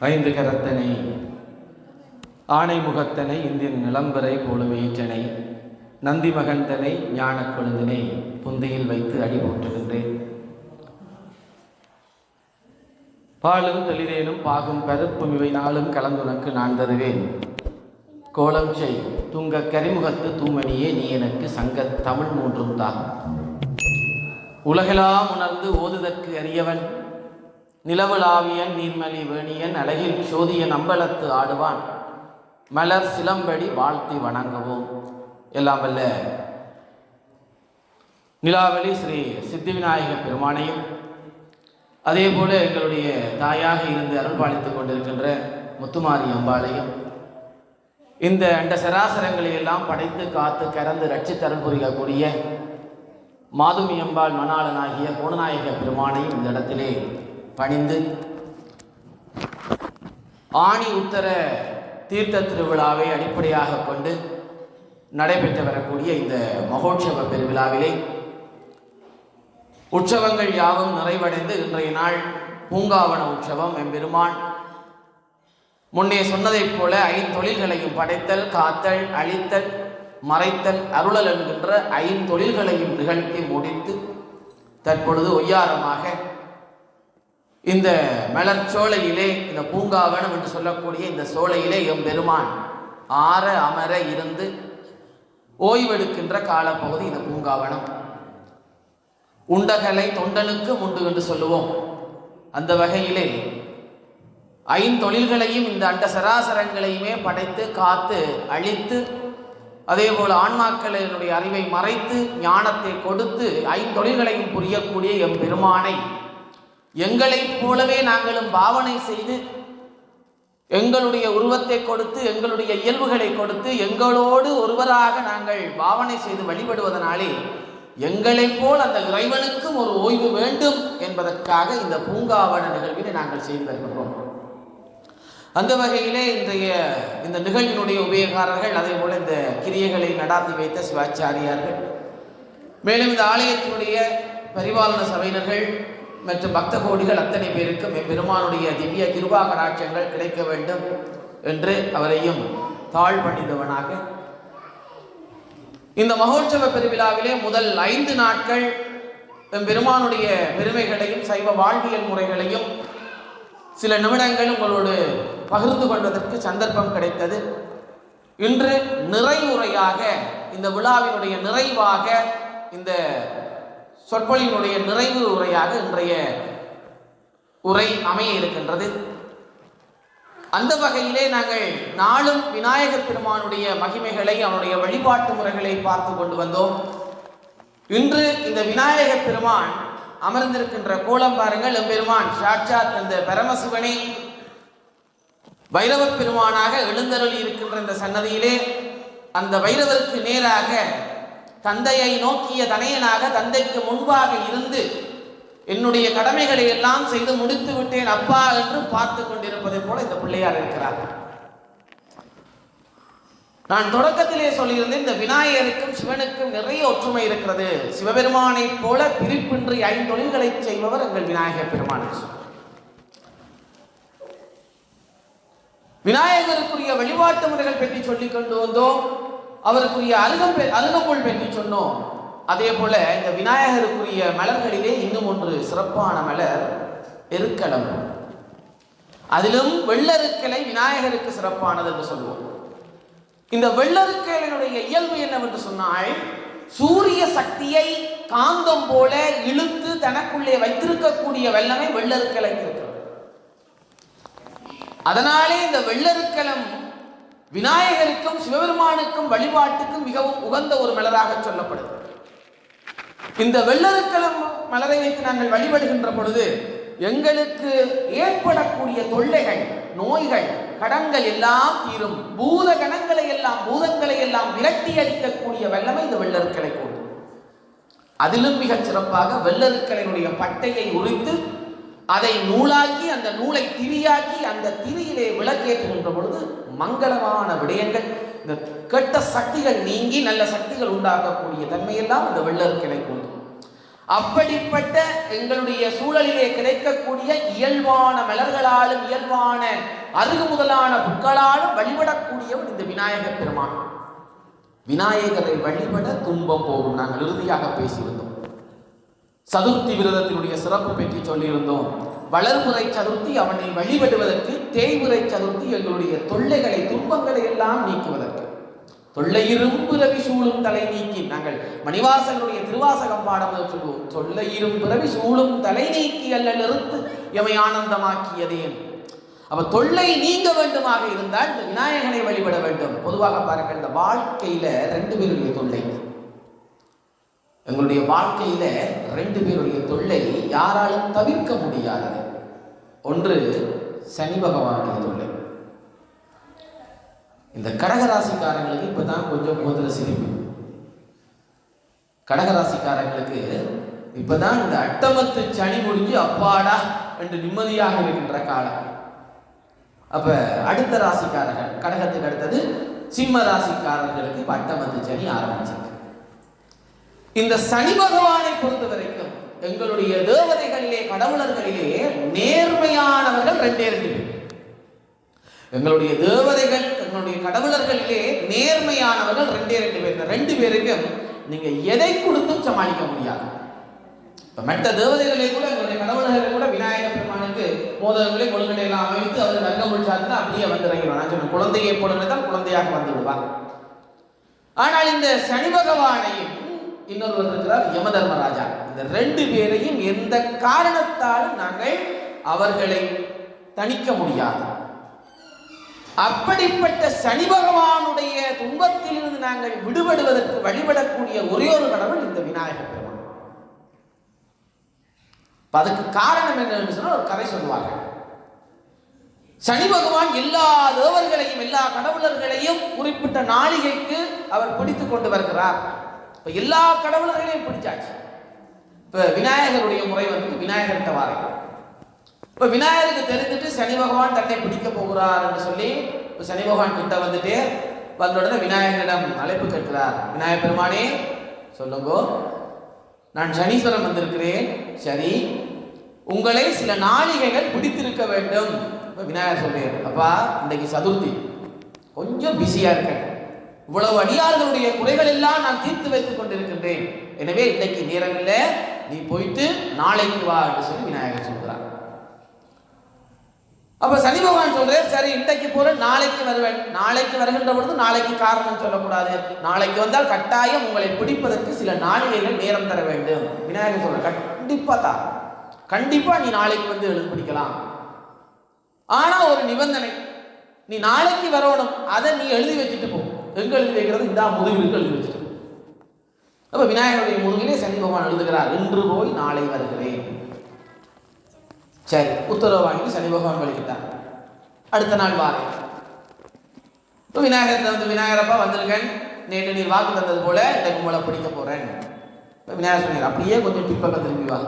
ஐந்து கரத்தனை ஆணை முகத்தனை இந்தியன் நிலம்பரை போலுவயிற்றனை நந்தி மகந்தனை ஞான கொழுந்தினை புந்தையில் வைத்து அடி போற்றுகின்றேன். பாலும் தெளிரேனும் பாகும் கருப்பும் இவை நாளும் கலந்துனக்கு நான் தருவேன். கோலம் செய் துங்க கரிமுகத்து தூமணியே நீ எனக்கு சங்க தமிழ் மூன்றும் தான். உலகெல்லாம் உணர்ந்து ஓதுதற்கு அறியவன் நிலவுலாவியன் நீர்மலி வேணியன் அழகில் சோதியன் அம்பலத்து ஆடுவான் மலர் சிலம்படி வாழ்த்தி வணங்குவோம். எல்லாம் வல்ல நிலாவலி ஸ்ரீ சித்தி விநாயக பெருமானையும் அதே போல எங்களுடைய தாயாக இருந்து அருள்பாலித்துக் கொண்டிருக்கின்ற முத்துமாரி அம்பாளையும் இந்த அண்ட சராசரங்களை எல்லாம் படைத்து காத்து கறந்து ரட்சித்து அருள் புரியக்கூடிய மாதுமி அம்பாள் மணாளனாகிய கோணநாயக பெருமானையும் இந்த இடத்திலே பணிந்து ஆணி உத்தர தீர்த்த திருவிழாவை அடிப்படையாக கொண்டு நடைபெற்று வரக்கூடிய இந்த மகோற்சவ பெருவிழாவிலே உற்சவங்கள் யாவும் நிறைவடைந்து இன்றைய நாள் பூங்காவன உற்சவம் எம்பெருமான் முன்னே சொன்னதைப் போல ஐந்தொழில்களையும் படைத்தல், காத்தல், அழித்தல், மறைத்தல், அருளல் என்கின்ற ஐந்தொழில்களையும் நிகழ்த்தி முடித்து தற்பொழுது ஒய்யாரமாக இந்த மலர் சோலையிலே இந்த பூங்காவனம் என்று சொல்லக்கூடிய இந்த சோலையிலே எம்பெருமான் ஆற அமர இருந்து ஓய்வெடுக்கின்ற காலப்பகுதி இந்த பூங்காவனம். உண்டகலை தொண்டனுக்கு உண்டு என்று சொல்லுவோம். அந்த வகையிலே ஐந்தொழில்களையும் இந்த அண்ட சராசரங்களையுமே படைத்து காத்து அழித்து அதே போல ஆன்மாக்களினுடைய அறிவை மறைத்து ஞானத்தை கொடுத்து ஐந்தொழில்களையும் புரியக்கூடிய எம்பெருமானை எங்களைப் போலவே நாங்களும் பாவனை செய்து எங்களுடைய உருவத்தை கொடுத்து எங்களுடைய இயல்புகளை கொடுத்து எங்களோடு ஒருவராக நாங்கள் பாவனை செய்து வழிபடுவதனாலே எங்களைப் போல் அந்த இறைவனுக்கும் ஒரு ஓய்வு வேண்டும் என்பதற்காக இந்த பூங்காவன நிகழ்வினை நாங்கள் செய்து வருகின்றோம். அந்த வகையிலே இந்த நிகழ்வினுடைய உபயோகாரர்கள் அதே போல இந்த கிரியைகளை நடாத்தி வைத்த சிவாச்சாரியார்கள் மேலும் இந்த ஆலயத்தினுடைய பரிபாலன சபையினர்கள் மற்றும் பக்த கோடிகள் அத்தனை பேருக்கும் பெருமானுடைய திவ்ய கிருபா கடாட்சங்கள் கிடைக்க வேண்டும் என்று அவரையும் தாழ் பணிந்தவனாக இந்த மகோற்சவ பெருவிழாவிலே முதல் 5 நாட்கள் பெருமானுடைய பெருமைகளையும் சைவ வாழ்வியல் முறைகளையும் சில நிமிடங்கள் உங்களோடு பகிர்ந்து கொள்வதற்கு சந்தர்ப்பம் கிடைத்தது. இன்று நிறைவுரையாக இந்த விழாவினுடைய நிறைவாக இந்த சொற்பொழிவினுடைய நிறைவு உரையாக இன்றைய உரை அமைய இருக்கின்றது. அந்த வகையிலே நாங்கள் நாளும் விநாயகப் பெருமானுடைய மகிமைகளை அவனுடைய வழிபாட்டு முறைகளை பார்த்து கொண்டு வந்தோம். இன்று இந்த விநாயகப் பெருமான் அமர்ந்திருக்கின்ற கோலம் பாருங்கள். எம்பெருமான் சாட்சாத் இந்த பரமசிவனை வைரவ பெருமானாக எழுந்தருளி இருக்கின்ற இந்த சன்னதியிலே அந்த வைரவருக்கு நேராக தந்தையை நோக்கிய தனையனாக தந்தைக்கு முன்பாக இருந்து என்னுடைய கடமைகளை எல்லாம் செய்து முடித்து விட்டேன் அப்பா என்று பார்த்து கொண்டிருப்பதை போல இந்த பிள்ளையார் இருக்கிறார். நான் தொடக்கத்திலே சொல்லியிருந்தேன், இந்த விநாயகருக்கும் சிவனுக்கும் நிறைய ஒற்றுமை இருக்கிறது. சிவபெருமானை போல பிரிப்பின்றி ஐந்தொழில்களை செய்பவர் எங்கள் விநாயகர் பெருமான். விநாயகருக்குரிய வழிபாட்டு முறைகள் பற்றி சொல்லிக் கொண்டு வந்தோம். அவருக்குரிய அருகம்புல் பற்றி சொன்னோம். அதே போல இந்த விநாயகருக்குரிய மலர்களிலே இன்னும் ஒன்று சிறப்பான மலர் எருக்களம். அதிலும் வெள்ளருக்களை விநாயகருக்கு சிறப்பானது என்று சொல்லுவோம். இந்த வெள்ளருக்களினுடைய இயல்பு என்னவென்று சொன்னால், சூரிய சக்தியை காந்தம் போல இழுத்து தனக்குள்ளே வைத்திருக்கக்கூடிய வல்லமை வெள்ளருக்களை இருக்கிறது. அதனாலே இந்த வெள்ளருக்களம் விநாயகருக்கும் சிவபெருமானுக்கும் வழிபாட்டுக்கும் மிகவும் உகந்த ஒரு மலராக சொல்லப்படுது. இந்த வெள்ளருக்களம் மலரை வைத்து நாங்கள் வழிபடுகின்ற பொழுது எங்களுக்கு ஏற்படக்கூடிய தொல்லைகள், நோய்கள், கடன்கள் எல்லாம் தீரும். பூதங்களை எல்லாம் விரட்டி அடிக்கக்கூடிய வல்லமை இந்த வெள்ளருக்களை கொண்டு. அதிலும் மிகச் சிறப்பாக வெள்ளருக்களினுடைய பட்டையை உரித்து அதை நூலாக்கி அந்த நூலை திரியாக்கி அந்த திரியிலே விளக்கேற்றுகின்ற பொழுது மங்களமான விடயங்கள், இந்த கெட்ட சக்திகள் நீங்கி நல்ல சக்திகள் உண்டாக்கக்கூடிய தன்மையெல்லாம் இந்த வெள்ளருக்களை கொண்டு. அப்படிப்பட்ட எங்களுடைய சூழலிலே கிடைக்கக்கூடிய இயல்பான மலர்களாலும் இயல்பான அருகு முதலான புட்களாலும் வழிபடக்கூடியவர் இந்த விநாயக பெருமான். விநாயகரை வழிபட துன்பம் போகும். நாங்கள் இறுதியாக பேசியிருந்தோம். சதுர்த்தி விரதத்தினுடைய சிறப்பு பற்றி சொல்லியிருந்தோம். வளர்முறை சதுர்த்தி அவனை வழிபடுவதற்கு, தேய்முறை சதுர்த்தி எங்களுடைய தொல்லைகளை துன்பங்களை எல்லாம் நீக்குவதற்கு. தொல்லையிரும் பிறவி சூழும் தலை நீக்கி, நாங்கள் மணிவாசகனுடைய திருவாசகம் பாடம் சொல்லுவோம். தொல்லையிரும் பிறவி சூழும் தலை நீக்கி அல்ல நிறுத்து எமை ஆனந்தமாக்கியதேன். அப்ப தொல்லை நீங்க வேண்டுமாக இருந்தால் இந்த விநாயகனை வழிபட வேண்டும். பொதுவாக பாருங்கள், இந்த வாழ்க்கையில 2 பேருடைய தொல்லை, எங்களுடைய வாழ்க்கையில 2 பேருடைய தொல்லை யாராலும் தவிர்க்க முடியாதது. ஒன்று சனி பகவானுடைய தொல்லை. இந்த கடகராசிக்காரங்களுக்கு இப்பதான் கொஞ்சம் முதல்ல சிரிப்பு. கடகராசிக்காரங்களுக்கு இப்பதான் இந்த அட்டமத்து சனி முடிஞ்சு அப்பாடா என்று நிம்மதியாக இருக்கின்ற காலம். அப்ப அடுத்த ராசிக்காரர்கள், கடகத்துக்கு அடுத்தது சிம்ம ராசிக்காரர்களுக்கு இப்ப அட்டமத்து சனி ஆரம்பிச்சிருக்கு. இந்த சனி பகவானை பொறுத்த வரைக்கும் எங்களுடைய தேவதைகளிலே, கடவுளர்களிலே நேர்மையானவர்கள் 2 பேர். எங்களுடைய தேவதைகள், எங்களுடைய கடவுளர்களிலே நேர்மையானவர்கள் 2 பேர். 2 பேருக்கும் நீங்க எதை கொடுத்தும் சமாளிக்க முடியாது. மற்ற தேவதைகளே கூட, எங்களுடைய கடவுளர்களை கூட விநாயக பெருமானுக்கு மோதகங்களை கொழுங்கடை எல்லாம் அமைத்து அவர் நர்க்கமுள் சாத்தினா அப்படியே வந்து இறங்கிடுவார். நான் சொன்ன குழந்தையை போடுறதால் குழந்தையாக வந்து விடுவார். ஆனால் இந்த சனி பகவானையும் இன்னொருவர் இருக்கிறார் யம தர்மராஜா. இந்த 2 பேரையும் எந்த காரணத்தாலும் நாங்கள் அவர்களை தணிக்க முடியாது. அப்படிப்பட்ட சனி பகவானுடைய துன்பத்திலிருந்து நாங்கள் விடுபடுவதற்கு வழிபடக்கூடிய ஒரே ஒரு கடவுள் இந்த விநாயக பெருமான். அதுக்கு காரணம் என்னன்னு சொன்னா ஒரு கதை சொல்லுவாங்க. சனி பகவான் எல்லா தேவர்களையும், எல்லா கடவுளர்களையும் குறிப்பிட்ட நாளிகைக்கு அவர் பிடித்துக் கொண்டு வருகிறார். இப்ப எல்லா கடவுளர்களையும் பிடிச்சாச்சு. இப்ப விநாயகருடைய முறை வந்து விநாயகர்கிட்ட வாரீங்க. இப்ப விநாயகருக்கு தெரிஞ்சுட்டு சனி பகவான் தன்னை பிடிக்க போகிறார் என்று சொல்லி இப்ப சனி பகவான் கிட்ட வந்துட்டு வந்த உடனே விநாயகரிடம் அழைப்பு கேட்கிறார். விநாயகர் பெருமானே சொல்லுங்க, நான் சனீஸ்வரன் வந்திருக்கிறேன். சரி, உங்களை சில நாளிகைகள் பிடித்திருக்க வேண்டும். விநாயகர் சொல்றேன், அப்பா இன்றைக்கு சதுர்த்தி, கொஞ்சம் பிஸியா இருக்கேன், இவ்வளவு அடியார்களுடைய குறைகள் எல்லாம் நான் தீர்த்து வைத்துக் கொண்டிருக்கின்றேன். எனவே இன்னைக்கு நேரம் இல்லை, நீ போயிட்டு நாளைக்கு வா என்று சொல்லி விநாயகர் சொல்கிறார். அப்ப சனி பகவான் சொல்றேன், சரி இன்றைக்கு போற, நாளைக்கு வருவேன். நாளைக்கு வருகின்ற பொழுது நாளைக்கு காரணம் சொல்லக்கூடாது. நாளைக்கு வந்தால் கட்டாயம் உங்களை பிடிப்பதற்கு சில நாளிகைகள் நேரம் தர வேண்டும். விநாயகர் சொல்ற, கண்டிப்பா தான், கண்டிப்பா நீ நாளைக்கு வந்து எழுதி பிடிக்கலாம். ஆனா ஒரு நிபந்தனை, நீ நாளைக்கு வரணும், அதை நீ எழுதி வச்சுட்டு போ. எங்க எழுதி வைக்கிறது? இந்த முதுகிற்கு எழுதி வச்சுட்டு. அப்ப விநாயகருடைய முதுகிலே சனி பகவான் எழுதுகிறார், இன்று போய் நாளை வருகிறேன். சரி, உத்தரவு வாங்கி சனி பகவான் வலிக்கிட்டார். அடுத்த நாள் வாரேன். இப்போ விநாயகர் வந்து, விநாயகரப்பா வந்திருக்கேன், நேற்று நீர் வாக்கு தந்தது போல இந்த கும்பலை பிடிக்க போறேன். இப்போ விநாயகர் சொன்னார், அப்படியே கொஞ்சம் பிற்பக்கம் திரும்பி வா.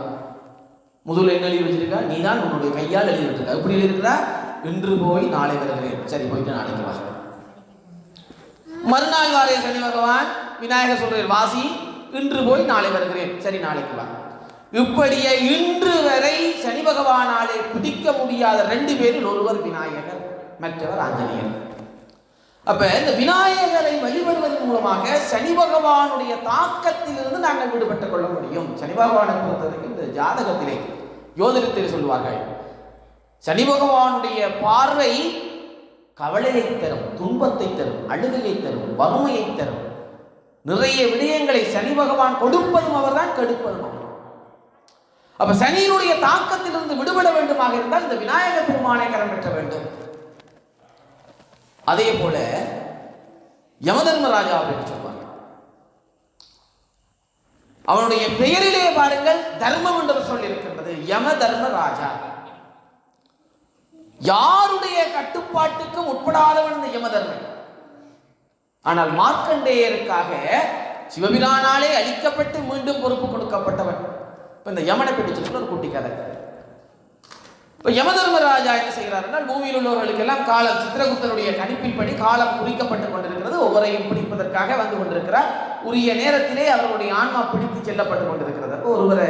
முதல் என்ன எழுதி வச்சிருக்கா? நீ தான் உன்னுடைய கையால் எழுதி வச்சிருக்கா. எப்படி எழுதிருக்கிறா? இன்று போய் நாளை வருகிறேன். சரி, போயிட்டு நாளைக்கு வா. மறுநாள் வாரே சனி பகவான். விநாயகர் சொல்றார், வாசி, இன்று போய் நாளை வருகிறேன். சரி, நாளைக்கு வா. இப்படியே இன்று வரை சனி பகவானாலே பிடிக்க முடியாத 2 பேரில் ஒருவர் விநாயகர், மற்றவர் ஆஞ்சநேயர். அப்ப இந்த விநாயகரை வழிபடுவதன் மூலமாக சனி பகவானுடைய தாக்கத்திலிருந்து நாங்கள் விடுபட்டுக் கொள்ள முடியும். சனி பகவானை பொறுத்தவரைக்கும் இந்த ஜாதகத்திலே, யோதிடத்தில் சொல்வார்கள், சனி பகவானுடைய பார்வை கவலையை தரும், துன்பத்தை தரும், அழுகையை தரும், வறுமையை தரும். நிறைய விடயங்களை சனி பகவான் கொடுப்பதும் அவர்தான், கெடுப்பதும் அவர். அப்ப சனியினுடைய தாக்கத்திலிருந்து விடுபட வேண்டுமாக இருந்தால் இந்த விநாயகர் பெருமானை கரம் பெற்ற வேண்டும். அதே போல யமதர்மராஜா அப்படின்னு சொல்வாங்க. அவனுடைய பெயரிலே பாருங்கள், தர்மம் என்று சொல்லி இருக்கின்றது. யம தர்மராஜா, யாருடைய கட்டுப்பாட்டுக்கும் உட்படாதவன் இந்த யமதர்மன். ஆனால் மார்க்கண்டேயருக்காக சிவபிரானாலே அழிக்கப்பட்டு மீண்டும் பொறுப்பு கொடுக்கப்பட்டவன். இந்த யமனை பற்றி சொல்ல ஒரு குட்டி கதை. இப்போ யமதர்மராஜா என்ன செய்கிறார் என்றால் பூமியில் உள்ளவர்களுக்கெல்லாம் காலம் சித்திரகுப்தனுடைய கணிப்பின்படி காலம் குறிக்கப்பட்டு கொண்டிருக்கிறது. ஒவ்வொரையும் பிடிப்பதற்காக வந்து கொண்டிருக்கிறார். உரிய நேரத்திலே அவர்களுடைய ஆன்மா பிடித்து செல்லப்பட்டு கொண்டிருக்கிறது. அப்போ ஒருவரை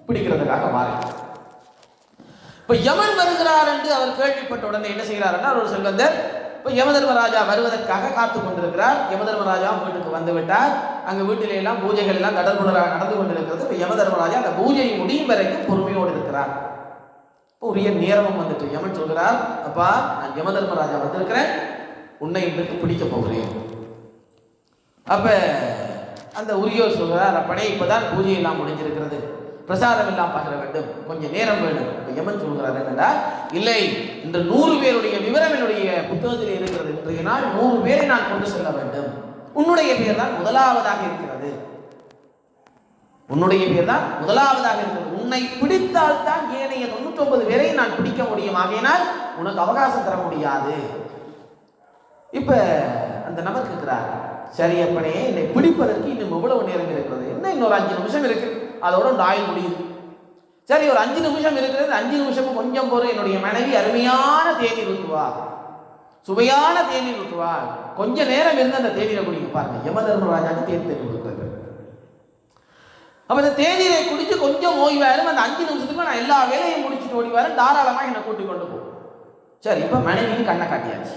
பிடிக்கிறதுக்காக மாறி இப்போ யமன் வருகிறார் என்று அவர் கேள்விப்பட்ட உடனே என்ன செய்கிறார் என்றால் ஒரு செல்வந்தர் இப்போ யமதர்மராஜா வருவதற்காக காத்து கொண்டிருக்கிறார். யமதர்மராஜா வீட்டுக்கு வந்து விட்டார். அங்கே வீட்டிலே எல்லாம் பூஜைகள் எல்லாம் தடர்புடராக நடந்து கொண்டிருக்கிறது. இப்போ யமதர்மராஜா அந்த பூஜை முடியும் வரைக்கும் பொறுமையோடு இருக்கிறார். உரிய நேரமும் வந்துட்டு யமன் சொல்கிறார், அப்பா நான் யமதர்மராஜா வந்திருக்கிறேன், உன்னை இன்றைக்கு பிடிக்க போகிறேன். அப்ப அந்த உரியோர் சொல்கிறார், அப்பனே இப்பதான் பூஜை எல்லாம் முடிஞ்சிருக்கிறது, பிரசாதம் எல்லாம் பகிர வேண்டும், கொஞ்சம் நேரம் வேணும். யமன் சொல்கிறார் என்னடா, இல்லை இந்த 100 பேருடைய விவரம் என்னுடைய புத்தகத்தில் இருக்கிறது. இன்றைய நாள் 100 பேரை நான் கொண்டு செல்ல வேண்டும். உன்னுடைய பேர் தான் முதலாவதாக இருக்கிறது. உன்னுடைய பேர் தான் முதலாவதாக இருக்கிறது. உன்னை பிடித்தால் தான் ஏனைய 99 பேரை நான் பிடிக்க முடியும். ஆகையினால் உனக்கு அவகாசம் தர முடியாது. இப்ப அந்த நபர் கேட்கிறார், சரி அப்பனே என்னை பிடிப்பதற்கு இன்னும் எவ்வளவு நேரம் இருக்கிறது? என்ன இன்னொரு 5 நிமிஷம் இருக்கு, அதோட இந்த ஆயுள் முடியுது. சரி ஒரு 5 நிமிஷம் இருக்கிறது, 5 நிமிஷமும் கொஞ்சம் போற என்னுடைய மனைவி அருமையான தேநீர் ஊற்றுவா, சுவையான தேநீர் ஊற்றுவா, கொஞ்ச நேரம் இருந்து அந்த தேநீரை குடிக்க பாருங்க. யமதர்மராஜாக்கு தேநீர் கொடுக்கிறது. அப்ப இந்த தேநீரை குடிச்சு கொஞ்சம் ஓய்வாயிரும். அந்த 5 நிமிஷத்துக்கு நான் எல்லா வேலையும் முடிச்சுட்டு ஓடி வரேன், தாராளமாக என்னை கூட்டிக் கொண்டு போ. சரி இப்ப மனைவியும் கண்ணை காட்டியாச்சு.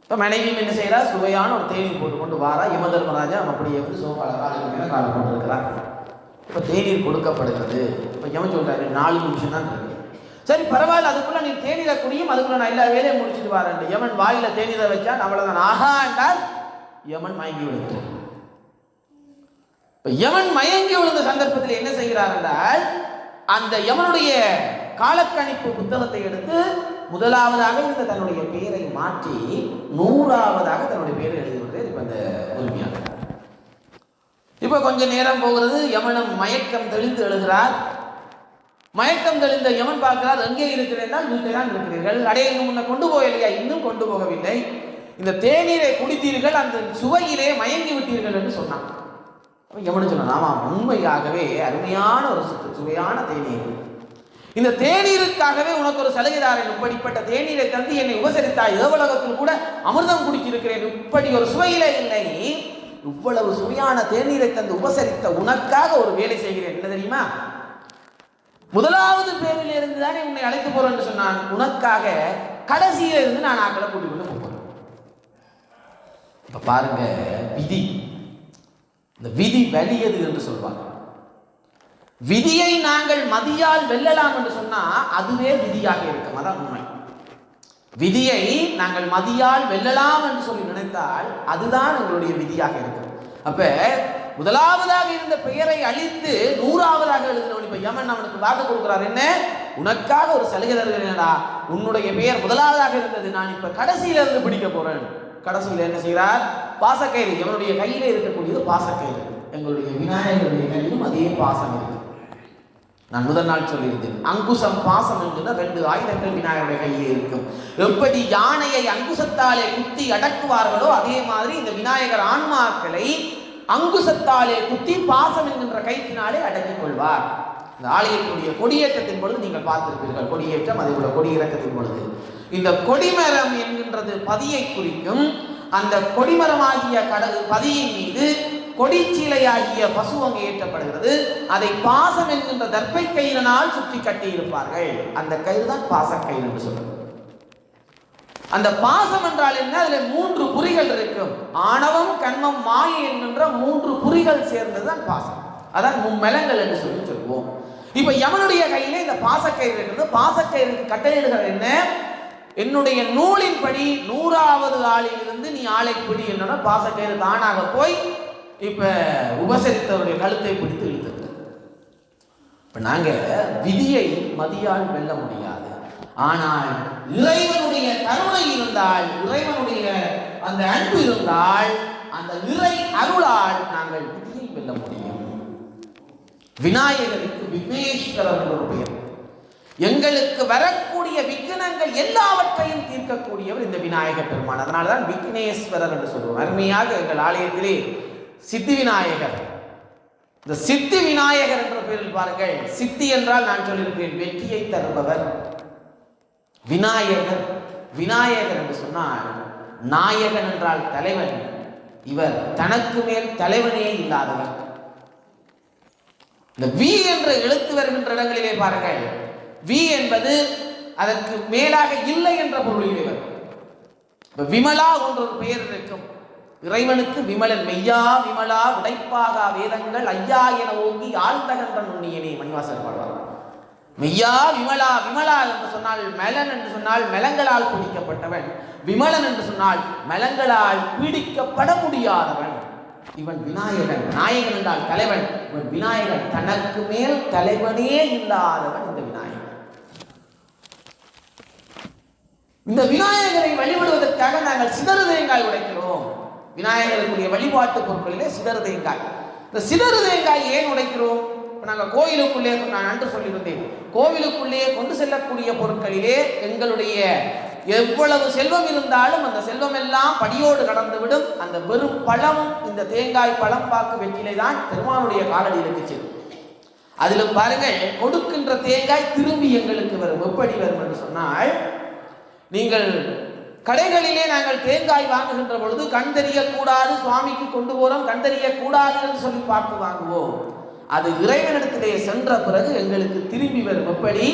இப்ப மனைவியும் என்ன செய்யறா, சுவையான ஒரு தேநீர் போட்டு கொண்டு வாரா. யமதர்மராஜா அப்படியே வந்து சோபால காலுக்கு மேல காலை போட்டு இருக்கிறார். இப்ப தேநீர் கொடுக்கப்படுகிறது. இப்ப யமன் சொல்றாரு 4 நிமிஷம் தான் இருக்கு. சரி பரவாயில்ல, அதுக்குள்ள நீ தேநீரை குடியும், அதுக்குள்ள நான் எல்லா வேலையும் முடிச்சுட்டு வரேன். யமன் வாயில தேநீரை வச்சான், அவ்வளவுதான். ஆஹா என்றால் யமன் மயங்கி விழுந்தார். யமன் மயங்கி விழுந்த சந்தர்ப்பத்தில் என்ன செய்கிறார் என்றால், அந்த யமனுடைய காலக்கணிப்பு புத்தகத்தை எடுத்து முதலாவதாக இருந்த தன்னுடைய பெயரை மாற்றி 100ஆவதாக தன்னுடைய பெயரை எழுதிவிடுறார். இப்ப அந்த உரிமையாக இப்ப கொஞ்ச நேரம் போகிறது. யமனும் மயக்கம் தெளிந்து எழுகிறார். மயக்கம் தெளிந்த யமன் பார்க்கிறார், எங்கே இருக்கிறேன்? வீட்டில் தான் இருக்கிறீர்கள். அடைய முன்ன கொண்டு போகலையா? இன்னும் கொண்டு போகவில்லை. இந்த தேநீரை குடித்தீர்கள், அந்த சுவையிலே மயங்கி விட்டீர்கள் என்று சொன்னான். யமன் சொன்னான், ஆமா உண்மையாகவே அருமையான ஒரு சுவையான தேநீர். இந்த தேநீருக்காகவே உனக்கு ஒரு சலுகைதாரன், இப்படிப்பட்ட தேநீரை தந்து என்னை உபசரித்தாய். ஏவலகத்தில் கூட அமிர்தம் குடிச்சிருக்கிறேன், இப்படி ஒரு சுவையிலே இல்லை. இவ்வளவு சுவையான தேநீரை தந்து உபசரித்த உனக்காக ஒரு வேலை செய்கிறேன். என்ன தெரியுமா? முதலாவது பேரில் இருந்து தானே உன்னை அழைத்து போறேன் என்று சொன்னான். உனக்காக கடைசியில இருந்து நான் ஆக்களை கூட்டிக் கொண்டு போறேன். இப்ப பாருங்க விதி, இந்த விதி வலியது என்று சொல்வாங்க. விதியை நாங்கள் மதியால் வெல்லலாம் என்று சொன்னா அதுவே விதியாக இருக்கும். அதான் உண்மை. விதியை நாங்கள் மதியால் வெல்லலாம் என்று சொல்லி நினைத்தால் அதுதான் எங்களுடைய விதியாக இருக்கும். அப்ப முதலாவதாக இருந்த பெயரை அழித்து 100ஆவதாக எழுதினவன் இப்ப யமன் அவனுக்கு வாக்கு கொடுக்கிறார். என்ன? உனக்காக ஒரு சலுகை தருகிறேனடா, உன்னுடைய பெயர் முதலாவதாக இருந்தது, நான் இப்ப கடைசியில இருந்து பிடிக்க போறேன். கடைசியில என்ன செய்கிறார்? பாசக்கயிறு. யமனுடைய கையில இருக்கக்கூடியது பாசக்கயிறு. எங்களுடைய விநாயகருடைய கையிலும் அதே பாசம் இருக்கு. நான் முதல் நாள் சொல்லியிருந்தேன், அங்குசம் பாசம் என்கிற 2 ஆயுதங்கள் விநாயகருடைய கையிலே இருக்கும். எப்படி யானையை அங்குசத்தாலே குத்தி அடக்குவார்களோ அதே மாதிரி இந்த விநாயகர் ஆன்மாக்களை அங்குசத்தாலே குத்தி பாசம் என்கின்ற கைத்தினாலே அடக்கிக் கொள்வார். இந்த ஆலயத்துடைய கொடியேற்றத்தின் பொழுது நீங்கள் பார்த்திருப்பீர்கள். கொடியேற்றம், அதே போல கொடியிறக்கத்தின் பொழுது இந்த கொடிமரம் என்கின்றது பதியை குறிக்கும். அந்த கொடிமரமாகிய பதியின் மீது கொடிச்சீலையாகிய பசு அங்கு ஏற்றப்படுகிறது. அதை பாசம் என்கின்ற தர்ப்பை கயிறினால் சுற்றி கட்டி இருப்பார்கள். அந்த கயிறு தான் பாசக்கயிறு என்று சொல்றது. அந்த பாசம் என்றால் என்ன? அதுல 3 புரிகள் இருக்கும். ஆணவம், கண்மம், மாயை என்கின்ற 3 புரிகள் சேர்ந்ததுதான் பாசம். அதான் மும்மலங்கள் என்று சொல்லி சொல்லுவோம். இப்ப யமனுடைய கையில இந்த பாசக்கயிறு இருக்கிறது. பாசக்கயிறுக்கு கட்டளையிடுகிற என்ன? என்னுடைய நூலின்படி 100ஆவது ஆளில் இருந்து நீ ஆளை பிடி என்னோட பாசக்கயிறு தானாக போய் இப்ப உபசரித்தவருடைய கழுத்தை பிடித்து இழுத்தது. இப்ப நாங்க விதியை மதியால் வெல்ல முடியாது. ஆனால் இறைவனுடைய கருணை இருந்தால், இறைவனுடைய அந்த அன்பு இருந்தால், அந்த இறை அருளால் நாங்கள் விதியை வெல்ல முடியும். விநாயகருக்கு விக்னேஸ்வரர் ஒரு பெயர். எங்களுக்கு வரக்கூடிய விக்னங்கள் எல்லாவற்றையும் தீர்க்கக்கூடியவர் இந்த விநாயக பெருமான். அதனால்தான் விக்னேஸ்வரர் என்று சொல்லுவோம். அருமையாக எங்கள் ஆலயத்திலே சித்தி விநாயகர் இந்த சித்தி விநாயகர் என்ற பெயரில் பாருங்கள். சித்தி என்றால் நான் சொல்லியிருக்கிறேன் வெற்றியை தருபவர். விநாயகர், விநாயகர் என்று சொன்னால் நாயகன் என்றால் தலைவன். இவர் தனக்கு மேல் தலைவனே இல்லாதவர். இந்த வி என்ற எழுத்து வருகின்ற இடங்களிலே பாருங்கள், வி என்பது அதற்கு மேலாக இல்லை என்ற பொருளிலே வரும். விமலா என்ற ஒரு பெயர் இருக்கும். இறைவனுக்கு விமலன். மெய்யா விமலா உடைப்பாக வேதங்கள் ஐயா என ஓங்கி ஆழ்ந்தகன்ற நுண்ணியனே மணிவாசகர் பாடுவார். மெய்யா விமலா, விமலா என்று சொன்னால் மெலன் என்று சொன்னால் மெலங்களால் பிடிக்கப்பட்டவன். விமலன் என்று சொன்னால் மெலங்களால் பீடிக்கப்பட முடியாதவன். இவன் விநாயகன். நாயகன் என்றால் தலைவன். இவன் விநாயகன். தனக்கு மேல் தலைவனே இல்லாதவன் இந்த விநாயகன். இந்த விநாயகரை வழிபடுவதற்காக நாங்கள் சிதறு தேங்காய் உடைக்கிறோம். விநாயகருக்குரிய வழிபாட்டு பொருட்களிலே சிதறு தேங்காய். இந்த சிதறு தேங்காய் ஏன் உடைக்கிறோம்? நாங்கள் கோவிலுக்குள்ளே, நான் அன்று சொல்லியிருந்தேன், கோவிலுக்குள்ளே கொண்டு செல்லக்கூடிய பொருட்களிலே எங்களுடைய எவ்வளவு செல்வம் இருந்தாலும் அந்த செல்வம் எல்லாம் படியோடு கடந்துவிடும். அந்த வெறும் பழமும் இந்த தேங்காய் பழம் பாக்கு வெற்றிலை தான் பெருமானுடைய காலடியில் இருந்துச்சு. அதில் பாருங்கள், கொடுக்கின்ற தேங்காய் திரும்பி எங்களுக்கு வரும். எப்படி வரும் என்று சொன்னால், நீங்கள் கடைகளிலே நாங்கள் தேங்காய் வாங்குகின்ற பொழுது கண் தெரியக்கூடாது, சுவாமிக்கு கொண்டு போறோம், கண் தெரியக்கூடாது என்று சொல்லி பார்த்து வாங்குவோம். அது இறைவனிடத்திலே சென்ற பிறகு எங்களுக்கு திரும்பி வரும். எப்படி?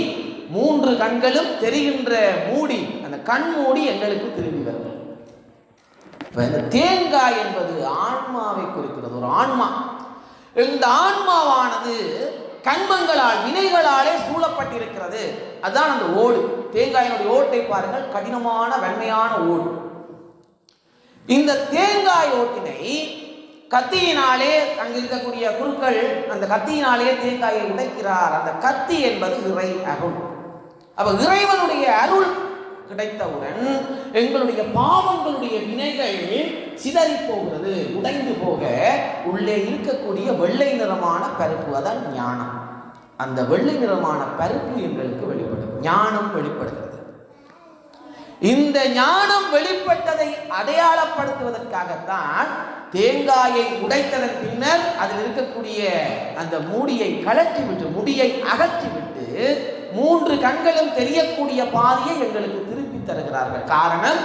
3 கண்களும் தெரிகின்ற மூடி, அந்த கண் மூடி எங்களுக்கு திரும்பி வரும். இந்த தேங்காய் என்பது ஆன்மாவை குறிக்கிறது. ஒரு ஆன்மா. இந்த ஆன்மாவானது கண்மங்களால், வினைகளாலே சூழப்பட்டிருக்கிறது. அதுதான் அந்த ஓடு. தேங்காயினுடைய ஓட்டை பாருங்கள், கடினமான வெண்மையான ஓடு. இந்த தேங்காய் ஓட்டினை கத்தியினாலே, அங்கு இருக்கக்கூடிய குருக்கள் அந்த கத்தியினாலே தேங்காயை உடைக்கிறார். அந்த கத்தி என்பது இறை அருள். அப்ப இறைவனுடைய அருள் கிடைத்தவுடன் எங்களுடைய பாவங்களுடைய வினைகள் சிதறி போகிறது, உடைந்து போக உள்ளே இருக்கக்கூடிய வெள்ளை நிறமான பருப்பு, அதான் ஞானம். அந்த வெள்ளை நிறமான பருப்பு எங்களுக்கு வெளிப்படும். ஞானம் வெளிப்படுகிறது. இந்த ஞானம் வெளிப்பட்டதை அடையாளப்படுத்துவதற்காகத்தான் தேங்காயை உடைத்ததன் பின்னர் அதில் இருக்கக்கூடிய அந்த மூடியை கழற்றிவிட்டு, முடியை அகற்றிவிட்டு 3 கண்களும் தெரியக்கூடிய பாதையை எங்களுக்கு திருப்பி தருகிறார்கள். காரணம்,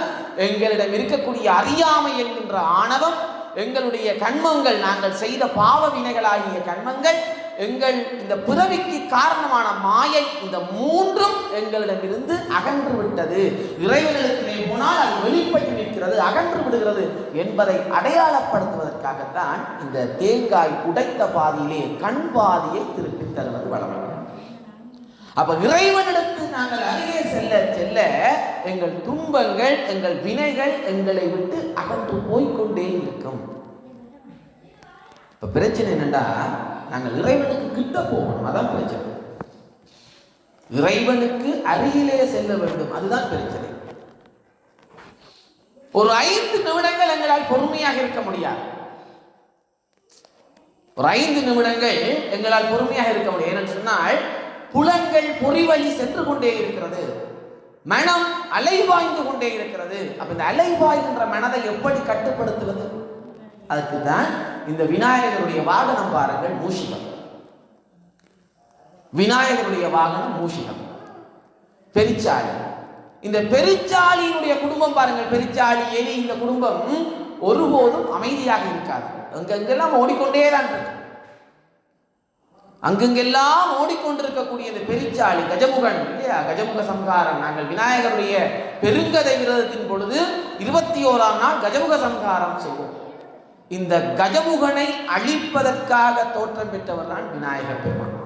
எங்களிடம் இருக்கக்கூடிய அறியாமை என்கின்ற ஆணவம், எங்களுடைய கண்மங்கள், நாங்கள் செய்த பாவ வினைகளாகிய கண்மங்கள், எங்கள் இந்த பிறவிக்கு காரணமான மாயை, இந்த 3ம் எங்களிடமிருந்து அகன்று விட்டது. இறைவனிடத்திலே போனால் அது வெளிப்பட்டு நிற்கிறது, அகன்று விடுகிறது என்பதை அடையாளப்படுத்துவதற்காகத்தான் இந்த தேங்காய் உடைத்த பாதியிலே கண் பாதியை திருப்பி தருவது வழமை. அப்ப இறைவனிடத்து நாங்கள் அருகே செல்ல செல்ல எங்கள் துன்பங்கள், எங்கள் வினைகள் எங்களை விட்டு அகன்று போய்கொண்டே இருக்கும். இப்ப பிரச்சனை என்னன்னா, நாங்கள் இறைவனுக்கு கிட்ட போகணும். அதான் பிரச்சனை. இறைவனுக்கு அருகிலே செல்ல வேண்டும். அதுதான் பிரச்சனை. ஒரு 5 நிமிடங்கள் எங்களால் பொறுமையாக இருக்க முடியாது. ஒரு 5 நிமிடங்கள் எங்களால் பொறுமையாக இருக்க முடியும். ஏன்னு சொன்னால், புலன்கள் பொறிவழி சென்று கொண்டே இருக்கிறது, மனம் அலைவாய்ந்து கொண்டே இருக்கிறது. அப்ப இந்த அலைவாய்கின்ற மனதை எப்படி கட்டுப்படுத்துவது? அதுக்கு தான் இந்த விநாயகருடைய வாகனம் பாருங்கள், மூஷிகம். விநாயகருடைய வாகனம் மூஷிகம், பெரிச்சாளி. இந்த பெரிச்சாலியினுடைய குடும்பம் பாருங்கள், பெரிச்சாளி எலி, இந்த குடும்பம் ஒருபோதும் அமைதியாக இருக்காது. அங்கெல்லாம் ஓடிக்கொண்டே தான் இருக்கு. அங்கெங்கெல்லாம் ஓடிக்கொண்டிருக்கக்கூடிய இந்த பெரிச்சாளி கஜமுகன் இல்லையா, கஜமுக சம்ஹாரம். நாங்கள் விநாயகருடைய பெருங்கதை விரதத்தின் பொழுது 21ஆம் நாள் கஜமுக சம்ஹாரம் செய்வோம். இந்த கஜமுகனை அழிப்பதற்காக தோற்றம் பெற்றவர் தான் விநாயகர் பெருமான்.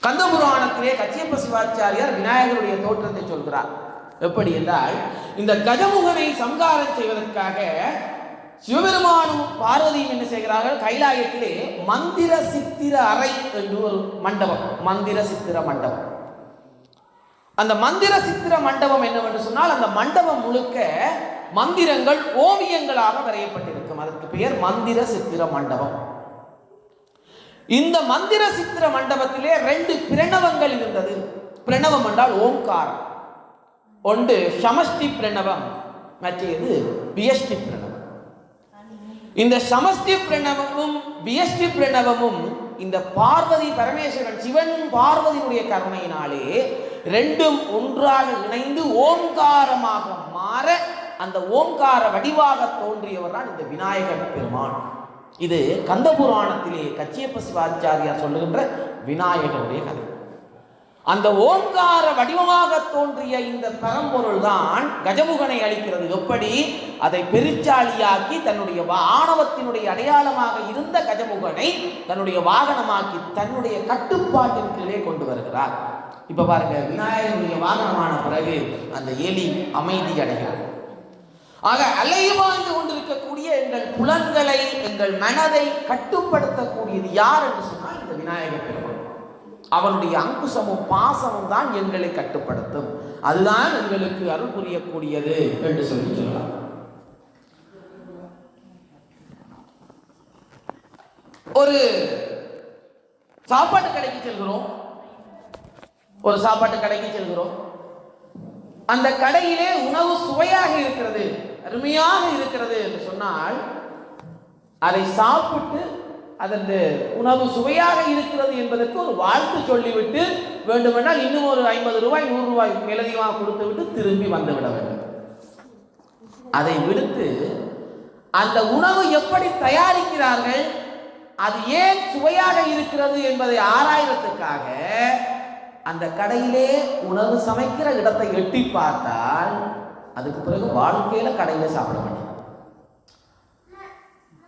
கந்தபுராணத்திலே கச்சியப்ப சிவாச்சாரியார் விநாயகருடைய தோற்றத்தை சொல்கிறார். எப்படி என்றால், இந்த கஜமுகனை சம்ஹாரம் செய்வதற்காக சிவபெருமானும் பார்வதியும் என்ன செய்கிறார்கள்? கைலாயத்திலே மந்திர சித்திர அறை என்று ஒரு மண்டபம், மந்திர சித்திர மண்டபம். அந்த மந்திர சித்திர மண்டபம் என்னவென்று சொன்னால், அந்த மண்டபம் முழுக்க மந்திரங்கள் ஓவியங்களாக வரையப்பட்டிருக்கும். அதற்கு பெயர் மந்திர சித்திர மண்டபம். இந்த மந்திர சித்திர மண்டபத்திலே 2 பிரணவங்கள் இருந்தது. பிரணவம் என்றால் ஓம்காரம். ஒன்று சமஷ்டி பிரணவம், மற்றது வியஷ்டி பிரணவம். இந்த சமஷ்டி பிரணவமும் வியஷ்டி பிரணவமும் இந்த பார்வதி பரமேஸ்வரன் சிவன் பார்வதியுடைய கருணையினாலே ரெண்டும் ஒன்றாக இணைந்து ஓங்காரமாக மாற அந்த ஓங்கார வடிவாக தோன்றியவர் தான் இந்த விநாயகர் பெருமான். இது கந்த புராணத்திலே கச்சியப்ப சிவாச்சாரியார் சொல்லுகின்ற விநாயகருடைய கதை. அந்த ஓங்கார வடிவமாக தோன்றிய இந்த பரம்பொருள் தான் கஜமுகனை அளிக்கிறது. எப்படி அதை பெருச்சாலியாக்கி தன்னுடைய ஆணவத்தினுடைய அடையாளமாக இருந்த கஜமுகனை தன்னுடைய வாகனமாக்கி தன்னுடைய கட்டுப்பாட்டின் கீழே கொண்டு வருகிறார். இப்ப பாருங்க, விநாயகருடைய வாகனமான பிறகு அந்த எலி அமைதி அடைகிறது. ஆக அலைவாழ்ந்து கொண்டிருக்கக்கூடிய எங்கள் புலன்களை எங்கள் மனதை கட்டுப்படுத்தக்கூடியது யார் என்று சொன்னால் இந்த விநாயகர் பெருமான். அவனுடைய அங்குசமும் பாசமும் தான் எங்களை கட்டுப்படுத்தும். அதுதான் எங்களுக்கு அருள் புரியக்கூடியது என்று சொல்லலாம். ஒரு சாப்பாட்டு கடைக்கு செல்கிறோம். அந்த கடையிலே உணவு சுவையாக இருக்கிறது, அருமையாக இருக்கிறது என்று சொன்னால் அதை சாப்பிட்டு அதன் உணவு சுவையாக இருக்கிறது என்பதற்கு ஒரு வாழ்த்து சொல்லிவிட்டு வேண்டுமென்றால் இன்னும் ஒரு 50 ரூபாய் 100 ரூபாய் மேலதிகமாக கொடுத்து விட்டு திரும்பி வந்துவிட வேண்டும். அதை விடுத்து அந்த உணவு எப்படி தயாரிக்கிறார்கள், அது ஏன் சுவையாக இருக்கிறது என்பதை ஆராய்வதற்காக அந்த கடையிலே உணவு சமைக்கிற இடத்தை எட்டி பார்த்தால் அதுக்கு பிறகு வாழ்க்கையில கடையில சாப்பிட மாட்டேன்.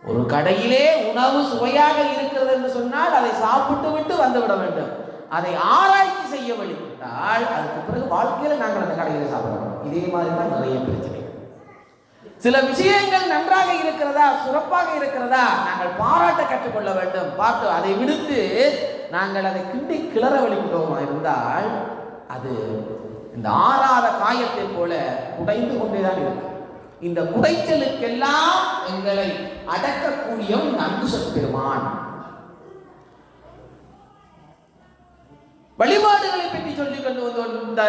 ஒரு கடையிலே உணவு சுவையாக இருக்கிறது என்று சொன்னால் அதை சாப்பிட்டு விட்டு வந்துவிட வேண்டும். அதை ஆராய்ச்சி செய்ய வழிவிட்டால் அதுக்கு பிறகு வாழ்க்கையில நாங்கள் அந்த கடையில சாப்பிடணும். இதே மாதிரி தான் நிறைய பிரச்சனை. சில விஷயங்கள் நன்றாக இருக்கிறதா, சிறப்பாக இருக்கிறதா, நாங்கள் பாராட்ட கற்றுக்கொள்ள வேண்டும். பார்த்து அதை விடுத்து நாங்கள் அதை கிண்டி கிளற வழிவிட்டோமா இருந்தால் அது இந்த ஆறாத காயத்தை போல உடைந்து கொண்டேதான் இருக்கு. இந்த குடைச்சலுக்கெல்லாம் எங்களை அடக்கக்கூடிய அங்குசப் பெருமான். வழிபாடுகளை பற்றி சொல்லிக் கொண்டு வந்த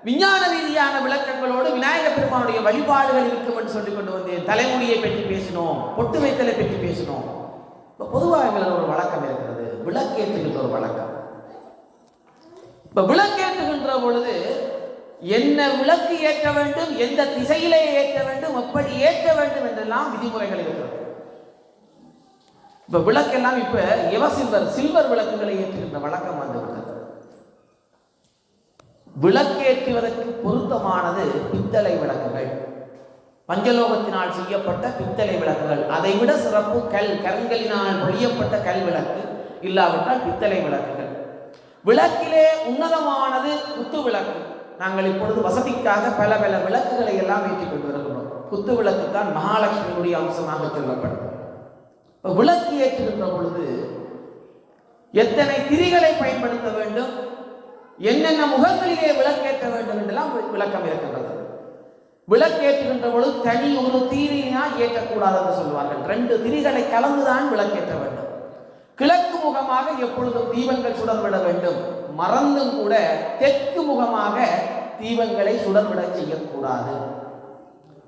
விஞ்ஞான ரீதியான விளக்கங்களோடு விநாயகர் பெருமானுடைய வழிபாடுகள் இருக்கும் என்று சொல்லிக் கொண்டு வந்தேன். தலைமுடியை பற்றி பேசினோம், பொட்டு வைத்தலை பற்றி பேசினோம். இப்போ பொதுவாக எங்களுக்கு ஒரு வழக்கம் இருக்கிறது, விளக்கேற்றுகின்ற ஒரு வழக்கம். இப்போ விளக்கேற்றுகின்ற பொழுது என்ன விளக்கு ஏற்ற வேண்டும், எந்த திசையிலே ஏற்ற வேண்டும், எப்படி ஏற்ற வேண்டும் என்றெல்லாம் விதிமுறைகள் இருக்கிறது. இப்ப விளக்கெல்லாம் இப்ப சில்வர் விளக்குகளை ஏற்றுகின்ற வழக்கம் வந்துவிட்டது. விளக்கேற்றுவதற்கு பொருத்தமானது பித்தளை விளக்குகள், பஞ்சலோகத்தினால் செய்யப்பட்ட பித்தளை விளக்குகள். அதை விட சிறப்பு கருங்கலினால் பொழியப்பட்ட கல் விளக்கு, இல்லாவிட்டால் பித்தளை விளக்குகள். விளக்கிலே உன்னதமானது குத்து விளக்கு. நாங்கள் இப்பொழுது வசதிக்காக பல பல விளக்குகளை எல்லாம் ஏற்றிக் கொண்டு வருகிறோம். குத்து விளக்கு தான் மகாலட்சுமியுடைய அம்சமாக சொல்லப்படும். விளக்கு ஏற்றுகின்ற பொழுது எத்தனை திரிகளை பயன்படுத்த வேண்டும், என்னென்ன முகங்களிலே விளக்கேற்ற வேண்டும் என்றெல்லாம் விளக்கம் இருக்கின்றது. விளக்கேற்றுகின்ற பொழுது தனி ஒரு தீரினால் ஏற்றக்கூடாது என்று சொல்வார்கள். 2 திரிகளை கலந்துதான் விளக்கேற்ற வேண்டும். கிழக்கு முகமாக எப்பொழுதும் தீபங்கள் சுடர்விட வேண்டும். மறந்தும் கூட தெற்கு முகமாக தீபங்களை சுடர்விட செய்யக்கூடாது.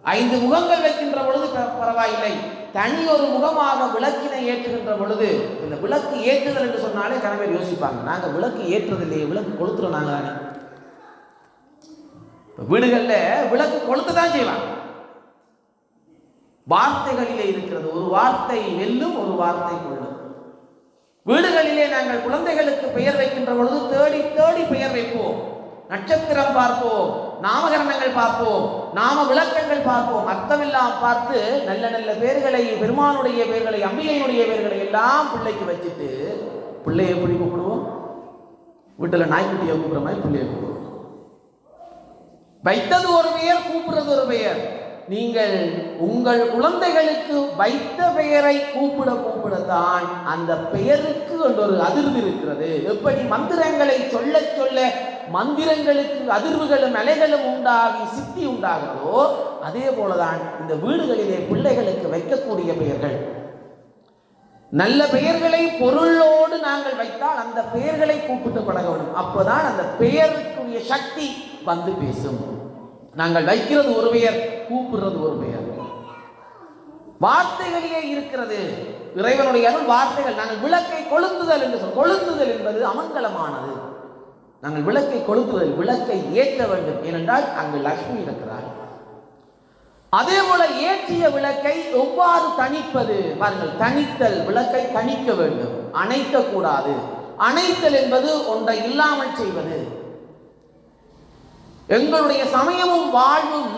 5 முகங்கள் வைக்கின்ற பொழுது பரவாயில்லை, தனி ஒரு முகமாக விளக்கினை ஏற்றுகின்ற பொழுது, இந்த விளக்கு ஏற்றுதல் என்று சொன்னாலே கணவர் யோசிப்பாங்க, நாங்க விளக்கு ஏற்றுறதில்லையே, விளக்கு கொளுத்துறோம் நாங்க தானே. வீடுகள்ல விளக்கு கொளுத்து தான் செய்வாங்க. வார்த்தைகளிலே இருக்கிறது, ஒரு வார்த்தை வெல்லும், ஒரு வார்த்தை கொள்ளும். வீடுகளிலே நாங்கள் குழந்தைகளுக்கு பெயர் வைக்கின்ற பொழுது தேடி தேடி பெயர் வைப்போம். நட்சத்திரம் பார்ப்போம், நாமகரணங்கள் பார்ப்போம், நாம விளக்கங்கள் பார்ப்போம். அர்த்தமெல்லாம் பார்த்து நல்ல நல்ல பேர்களை, பெருமானுடைய பேர்களை, அம்பிகையினுடைய பேர்களை எல்லாம் பிள்ளைக்கு வச்சுட்டு பிள்ளையை எப்படி கூப்பிடுவோம்? வீட்டில் நாய்க்குட்டியை கூப்பிடுற மாதிரி பிள்ளையை கூப்பிடுவோம். வைத்தது ஒரு பெயர், கூப்பிடுறது ஒரு பெயர். நீங்கள் உங்கள் குழந்தைகளுக்கு வைத்த பெயரை கூப்பிடத்தான் அந்த பெயருக்கு ஒரு அதிர்வு இருக்கிறது. எப்படி மந்திரங்களை சொல்ல சொல்ல மந்திரங்களுக்கு அதிர்வுகளும் அலைகளும் உண்டாகி சித்தி உண்டாகிறதோ, அதே போலதான் இந்த வீடுகளிலே பிள்ளைகளுக்கு வைக்கக்கூடிய பெயர்கள். நல்ல பெயர்களை பொருளோடு நாங்கள் வைத்தால் அந்த பெயர்களை கூப்பிட்டு பழக வேண்டும். அப்போதான் அந்த பெயருக்குரிய சக்தி வந்து பேசும். நாங்கள் வைக்கிறது ஒரு பெயர், கூப்பிடுறது ஒரு பெயர். வார்த்தைகளிலே இருக்கிறது. இறைவனுடைய அருள் வார்த்தைகள். நாங்கள் விளக்கை கொளுத்துதல் என்று சொல்ல, கொளுத்துதல் என்பது அமங்கலமானது. நாங்கள் விளக்கை கொளுத்துதல், விளக்கை ஏற்ற வேண்டும். ஏனென்றால் அங்கு லட்சுமி இருக்கிறார். அதே போல ஏற்றிய விளக்கை எவ்வாறு தணிப்பது பாருங்கள். தணித்தல், விளக்கை தணிக்க வேண்டும், அணைக்க கூடாது. அணைத்தல் என்பது ஒன்றை இல்லாமல் செய்வது. எங்களுடைய சமயமும் வாழ்வும்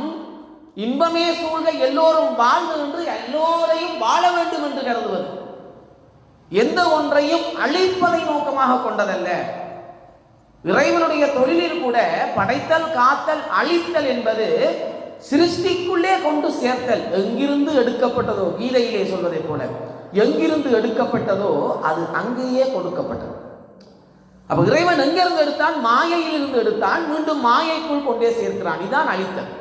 இன்பமே சூழ்க எல்லோரும் வாழ்வு என்று எல்லோரையும் வாழ வேண்டும் என்று கருதுவது, எந்த ஒன்றையும் அழிப்பதை நோக்கமாக கொண்டதல்ல. இறைவனுடைய தொழிலில் கூட படைத்தல், காத்தல், அழித்தல் என்பது சிருஷ்டிக்குள்ளே கொண்டு சேர்த்தல். எங்கிருந்து எடுக்கப்பட்டதோ, கீதையிலே சொல்வதை போல எங்கிருந்து எடுக்கப்பட்டதோ அது அங்கேயே கொடுக்கப்பட்டது. அப்ப இறைவன் எங்கிருந்து எடுத்தான்? மாயையிலிருந்து எடுத்தான், மீண்டும் மாயைக்குள் கொண்டே சேர்க்கிறான். இதான் அழித்தல்.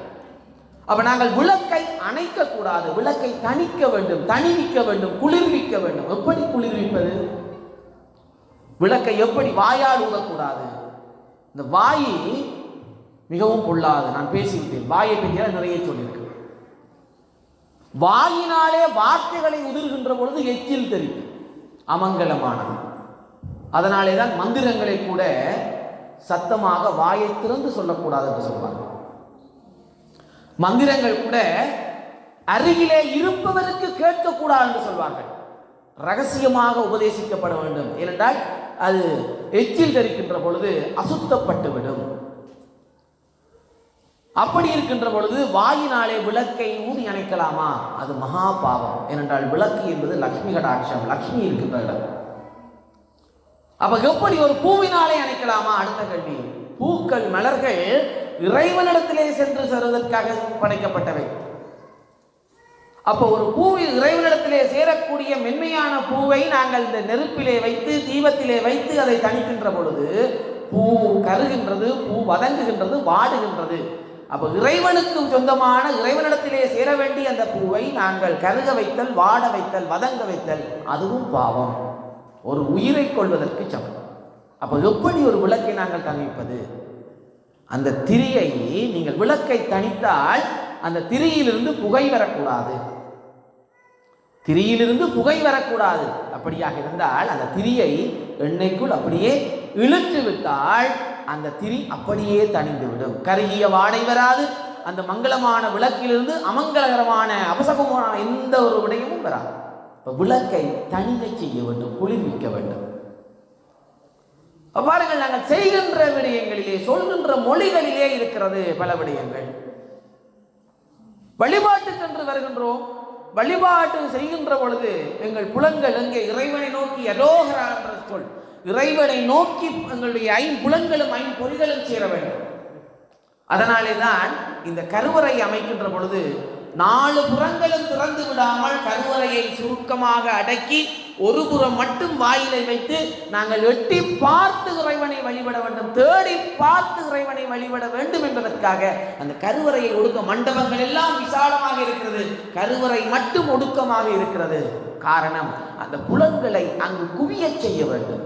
அப்ப நாங்கள் விளக்கை அணைக்க கூடாது, விளக்கை தணிக்க வேண்டும், தணிவிக்க வேண்டும், குளிர்விக்க வேண்டும். எப்படி குளிர்விப்பது? விளக்கை எப்படி? வாயால் ஊதக்கூடாது. இந்த வாய் மிகவும் பொல்லாது. நான் பேசிவிட்டேன், வாயை பற்றி நிறைய சொல்லியிருக்கிறேன். வாயினாலே வார்த்தைகளை உதிர்கின்ற பொழுது எச்சில் தெரியும், அமங்கலமானது. அதனாலே தான் மந்திரங்களை கூட சத்தமாக வாயை திறந்து சொல்லக்கூடாது என்று சொல்வார்கள். மந்திரங்கள் கூட அருகிலே இருப்பவருக்கு கேட்கக்கூடாது என்று சொல்வார்கள். ரகசியமாக உபதேசிக்கப்பட வேண்டும். ஏனென்றால் அது எச்சில் தெரிக்கின்ற பொழுது அசுத்தப்பட்டுவிடும். அப்படி இருக்கின்ற பொழுது வாயினாலே விளக்கை ஊதி அணைக்கலாமா? அது மகா பாவம். ஏனென்றால் விளக்கு என்பது லட்சுமி கடாட்சம், லட்சுமி இருக்கின்ற இடம். அப்ப எப்படி ஒரு பூவினாலே அணைக்கலாமா? அடுத்த கேள்வி. பூக்கள், மலர்கள் இறைவனிடத்திலே சென்று சேருவதற்காக படைக்கப்பட்டவை. அப்போ ஒரு பூவில் இறைவனிடத்திலே சேரக்கூடிய மென்மையான பூவை நாங்கள் இந்த நெருப்பிலே வைத்து, தீபத்திலே வைத்து அதை தணிக்கின்ற பொழுது பூ கருகின்றது, பூ வதங்குகின்றது, வாடுகின்றது. அப்போ இறைவனுக்கு சொந்தமான, இறைவனிடத்திலே சேர வேண்டிய அந்த பூவை நாங்கள் கருக வைத்தல், வாட வைத்தல், வதங்க வைத்தல், அதுவும் பாவம். ஒரு உயிரை கொள்வதற்கு சமம். அப்போ எப்படி ஒரு விளக்கை நாங்கள் தணிப்பது? அந்த திரியை நீங்கள் விளக்கை தணித்தால் அந்த திரியிலிருந்து புகை வரக்கூடாது, திரியிலிருந்து புகை வரக்கூடாது. அப்படியாக இருந்தால் அந்த திரியை எண்ணெய்க்குள் அப்படியே இழுத்து விட்டால் அந்த திரி அப்படியே தணிந்துவிடும். கருகிய வாடை வராது. அந்த மங்களமான விளக்கிலிருந்து அமங்கலகரமான, அபசகமான எந்த ஒரு விடயமும் வராது. விளக்கை தணிக செய்ய வேண்டும், குளிர்விக்க வேண்டும். அவ்வாறுகள் நாங்கள் செய்கின்ற விடயங்களிலே, சொல்கின்ற மொழிகளிலே இருக்கிறது பல விடயங்கள். வழிபாட்டுக்கென்று வருகின்றோம், வழிபாட்டு செய்கின்ற பொழுது எங்கள் புலன்கள் எங்கே? இறைவனை நோக்கி அரோகரா என்ற சொல், இறைவனை நோக்கி எங்களுடைய ஐம்புலன்களும் ஐம்பொறிகளும் சேர வேண்டும். அதனாலே தான் இந்த கருவறை அமைக்கின்ற பொழுது 4 புறங்களும் திறந்து விடாமல் கருவறையை சுருக்கமாக அடக்கி ஒரு புறம் மட்டும் வாயிலை வைத்து நாங்கள் எட்டி பார்த்து இறைவனை வழிபட வேண்டும், தேடி பார்த்து இறைவனை வழிபட வேண்டும் என்பதற்காக அந்த கருவறையை ஒடுக்க. மண்டபங்கள் எல்லாம் விசாலமாக இருக்கிறது, கருவறை மட்டும் ஒடுக்கமாக இருக்கிறது. காரணம், அந்த புலன்களை அங்கு குவிய செய்ய வேண்டும்.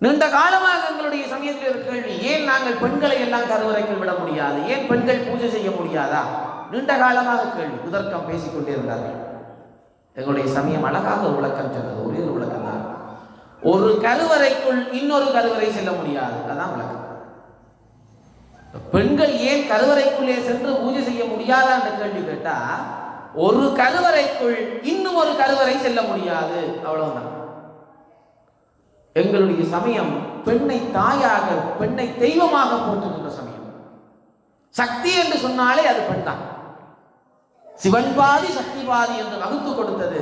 நீண்ட காலமாக எங்களுடைய சமயத்தில் இருக்கிற கேள்வி, ஏன் நாங்கள் பெண்களை எல்லாம் கருவறைக்குள் விட முடியாது, ஏன் பெண்கள் பூஜை செய்ய முடியாதா? நீண்ட காலமாக கேள்வி, குதர்க்கம் பேசிக்கொண்டே இருந்தார்கள். எங்களுடைய சமயம் அழகாக ஒரு விளக்கம் சொன்னது, ஒரே ஒரு விளக்கம் தான். ஒரு கருவறைக்குள் இன்னொரு கருவறை செல்ல முடியாது, அதான் விளக்கம். பெண்கள் ஏன் கருவறைக்குள்ளே சென்று பூஜை செய்ய முடியாதா என்ற கேள்வி கேட்டா, ஒரு கருவறைக்குள் இன்னும் ஒரு கருவறை செல்ல முடியாது, அவ்வளவுதான். எங்களுடைய சமயம் பெண்ணை தாயாக, பெண்ணை தெய்வமாக போற்றுகின்ற சமயம். சக்தி என்று சொன்னாலே அது பெண் தான். சிவன் பாதி சக்தி பாதி என்று வகுத்து கொடுத்தது.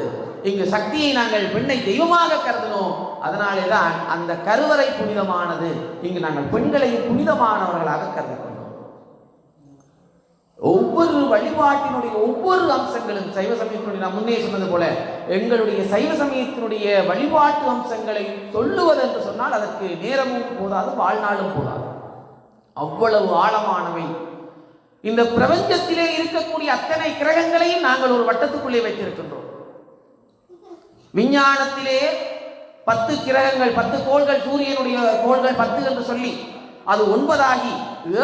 இங்கு சக்தியை நாங்கள் பெண்ணை தெய்வமாக கருதினோம். அதனாலே தான் அந்த கருவறை புனிதமானது. இங்கு நாங்கள் பெண்களை புனிதமானவர்களாக கருதி கொண்டோம். ஒவ்வொரு வழிபாட்டினுடைய ஒவ்வொரு அம்சங்களும் சைவ சமயத்தினுடைய, நான் முன்னே சொன்னது போல எங்களுடைய சைவ சமயத்தினுடைய வழிபாட்டு அம்சங்களை சொல்லுவது என்று சொன்னால் அதற்கு நேரமும் போதாது, வாழ்நாளும் போதாது. அவ்வளவு ஆழமானவை. இந்த பிரபஞ்சத்திலே இருக்கக்கூடிய அத்தனை கிரகங்களையும் நாங்கள் ஒரு வட்டத்துக்குள்ளே வைத்திருக்கின்றோம். விஞ்ஞானத்திலே 10 கிரகங்கள், 10 கோள்கள், சூரியனுடைய கோள்கள் 10 என்று சொல்லி அது 9 ஆகி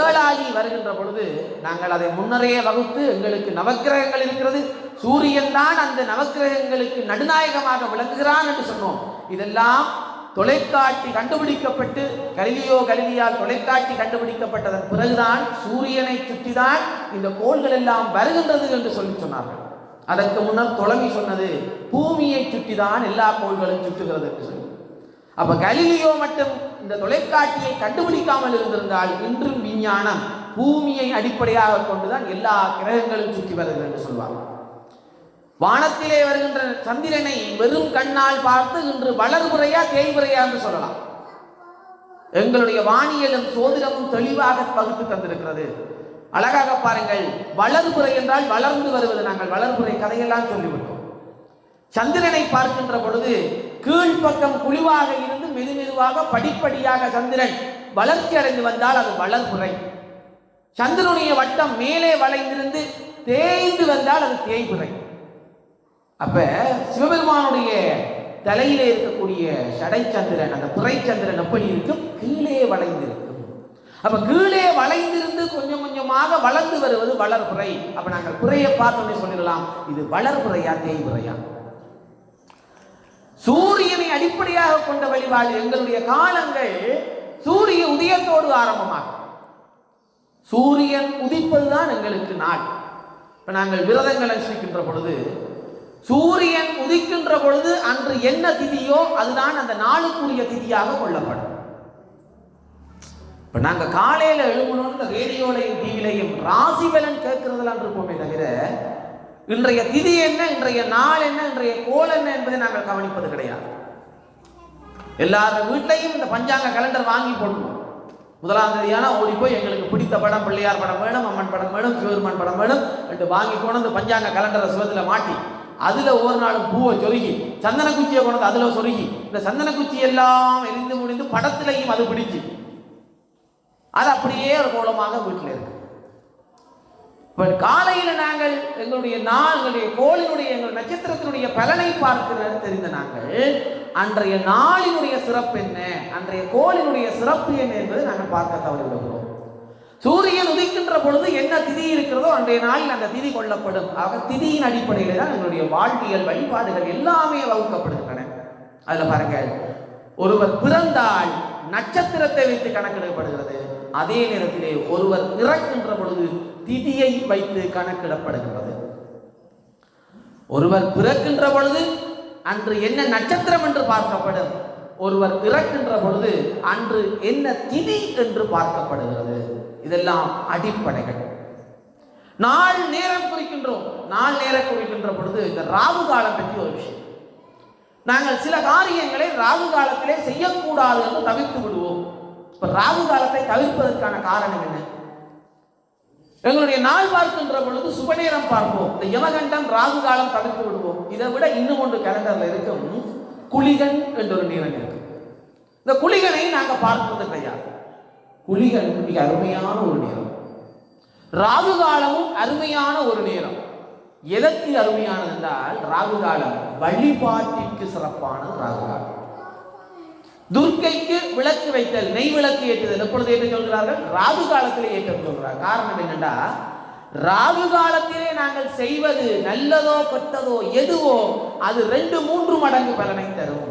ஏழாகி வருகின்ற பொழுது நாங்கள் அதை முன்னரே வகுத்து எங்களுக்கு நவக்கிரகங்கள் இருக்கிறது, சூரியன் தான் அந்த நவக்கிரகங்களுக்கு நடுநாயகமாக விளங்குகிறான் என்று சொன்னோம். இதெல்லாம் தொலைக்காட்சி கண்டுபிடிக்கப்பட்டு கலிலியால் தொலைக்காட்சி கண்டுபிடிக்கப்பட்டதன் பிறகுதான் சூரியனை சுற்றிதான் இந்த கோள்கள் எல்லாம் வருகின்றது என்று சொன்னார்கள். அதற்கு முன்னர் தொலைவி சொன்னது பூமியை சுற்றிதான் எல்லா கோள்களும் சுற்றுகிறது என்று சொல்லி. அப்ப கலிலியோ மட்டும் இந்த தொலைக்காட்சியை கண்டுபிடிக்காமல் இருந்திருந்தால் இன்றும் விஞ்ஞானம் பூமியை அடிப்படையாக கொண்டுதான் எல்லா கிரகங்களும் சுற்றி வருகிறது என்று சொல்வார்கள். வானத்திலே வருகின்ற சந்திரனை வெறும் கண்ணால் பார்த்து இன்று வளர்புறையா தேய்புறையா என்று சொல்லலாம். எங்களுடைய வானியலும் சோதிடமும் தெளிவாக பகுத்து தந்திருக்கிறது. அழகாக பாருங்கள், வளர்புறை என்றால் வளர்ந்து வருவது. நாங்கள் வளர்புறை கதையெல்லாம் சொல்லிவிட்டோம். சந்திரனை பார்க்கின்ற பொழுது கீழ்ப்பக்கம் குழிவாக இருந்து மெதுமெதுவாக படிப்படியாக சந்திரன் வளர்ச்சி அடைந்து வந்தால் அது வளர்புறை. சந்திரனுடைய வட்டம் மேலே வளைந்திருந்து தேய்ந்து வந்தால் அது தேய்புறை. அப்ப சிவபெருமானுடைய தலையிலே இருக்கக்கூடிய ஷடை சந்திரன், அந்த புரை சந்திரன் எப்படி இருக்கும்? கீழே வளைந்திருக்கும். அப்ப கீழே வளைந்திருந்து கொஞ்சம் கொஞ்சமாக வளர்ந்து வருவது வளர்புறை. அப்ப நாங்கள் புறையை பார்த்தோன்னே சொல்லிடலாம், இது வளர்புறையா தேய்புறையா? சூரியனை அடிப்படையாக கொண்ட வழிபாடு. எங்களுடைய காலங்கள் சூரிய உதயத்தோடு ஆரம்பமாகும். சூரியன் உதிப்பதுதான் எங்களுக்கு நாள். இப்ப நாங்கள் விரதங்கள் அனுஷ்டிக்கின்ற பொழுது சூரியன் உதிக்கின்ற பொழுது அன்று என்ன திதியோ அதுதான் அந்த நாளுக்குரிய திதியாக கொள்ளப்படும். இப்ப நாங்க காலையில எழுமணும், இந்த ரேடியோலையும் டிவிலையும் ராசி பலன் கேட்கறதுலாம் இருப்போமே தவிர இன்றைய திதி என்ன, இன்றைய நாள் என்ன, இன்றைய கோள் என்ன என்பதை நாங்கள் கவனிப்பது கிடையாது. எல்லாரும் வீட்லையும் இந்த பஞ்சாங்க கலண்டர் வாங்கி போடுவோம். 1ஆம் தேதியான ஓடி போய் எங்களுக்கு பிடித்த படம், பிள்ளையார் படம் வேணும், அம்மன் படம் வேணும், சிவபெருமான் படம் வேணும் என்று வாங்கி கொண்டு வந்து பஞ்சாங்க கலண்டரை சுவத்தில் மாட்டி அதுல ஒவ்வொரு நாளும் பூவை சொருகி சந்தன குச்சியை கொண்டு அதுல சொருகி இந்த சந்தன குச்சி எல்லாம் எரிந்து முடிந்து படத்திலையும் அது பிடிச்சு அது அப்படியே ஒரு கோலமாக வீட்டில் இருக்கு. காலையில நாங்கள் எங்களுடைய எங்களுடைய கோளினுடைய எங்கள் நட்சத்திரத்தினுடைய பலனை பார்க்க தெரிந்த நாங்கள் அன்றைய நாளினுடைய சிறப்பு என்ன, அன்றைய கோளினுடைய சிறப்பு என்ன என்பதை நாங்கள் பார்க்க தவறிவிடுகிறோம். சூரியன் உதிக்கின்ற பொழுது என்ன திதி இருக்கிறதோ அன்றைய நாளில் அந்த திதி கொள்ளப்படும். ஆக திதியின் அடிப்படையில தான் எங்களுடைய வாழ்வியல் வழிபாடுகள் எல்லாமே வகுக்கப்படுகின்றன. அதுல பாருங்க, ஒருவர் பிறந்தால் நட்சத்திரத்தை வைத்து கணக்கிடப்படுகிறது. அதே நேரத்திலே ஒருவர் இறக்கின்ற பொழுது திதியை வைத்து கணக்கிடப்படுகிறது. ஒருவர் பிறக்கின்ற பொழுது அன்று என்ன நட்சத்திரம் என்று பார்க்கப்படும், ஒருவர் இறக்கின்ற பொழுது அன்று என்ன திதி என்று பார்க்கப்படுகிறது. இதெல்லாம் அடிப்படைகள். நாள் நேரம் குறிக்கின்றோம். நாள் நேரம் குறிக்கின்ற பொழுது இந்த ராகு காலம் பற்றி ஒரு விஷயம். நாங்கள் சில காரியங்களை ராகு காலத்திலே செய்யக்கூடாது என்று தவிர்த்து விடுவோம். இப்ப ராகு காலத்தை தவிர்ப்பதற்கான காரணம் என்ன? எங்களுடைய நாள் பார்க்கின்ற பொழுது சுப நேரம் பார்ப்போம். இந்த யமகண்டம் ராகு காலம் தவிர்த்து விடுவோம். இதை விட இன்னும் ஒன்று கேலண்டர்ல இருக்கும், குளிகன் என்ற ஒரு நேரம் இருக்கு. இந்த குளிகனை நாங்க பார்ப்பது கிடையாது. குளிகன் மிக அருமையான ஒரு நேரம். ராகு காலமும் அருமையான ஒரு நேரம். எதற்கு அருமையானது என்றால் ராகு காலம் வழிபாட்டிற்கு சிறப்பானது. ராகு காலம் துர்க்கைக்கு விளக்கு வைத்தல், நெய் விளக்கு ஏற்றுதல் எப்பொழுது ஏற்ற சொல்கிறார்கள்? ராகு காலத்திலே ஏற்ற சொல்கிறார். காரணம் என்னென்றா, ராகு காலத்திலே நாங்கள் செய்வது நல்லதோ கெட்டதோ எதுவோ அது 2-3 மடங்கு பலனை தரும்.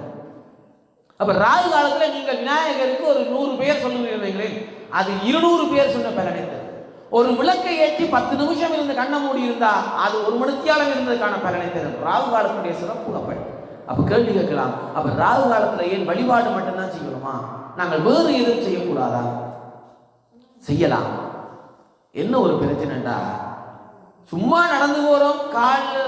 அப்ப ராகு காலத்துல நீங்கள் விநாயகருக்கு ஒரு 100 பேர் சொல்லுவீங்களே, அது 200 பேர் சொன்ன பலனை தரும். ஒரு விளக்கை ஏற்றி 10 நிமிஷம் இருந்து கண்ணை மூடி இருந்தா அது 1 மணித்தியாலம் இருந்ததுக்கான பலனை தரும். ராகு காலத்துடைய சிறப்பு அப்படி. அப்ப கேள்வி கேட்கலாம், அப்ப ராகு காலத்துல ஏன் வழிபாடு மட்டும்தான் செய்யணுமா? நாங்கள் வேறு எதுவும் செய்யக்கூடாதா? செய்யலாம். என்ன ஒரு பிரச்சனைடா, சும்மா நடந்து போறோம்,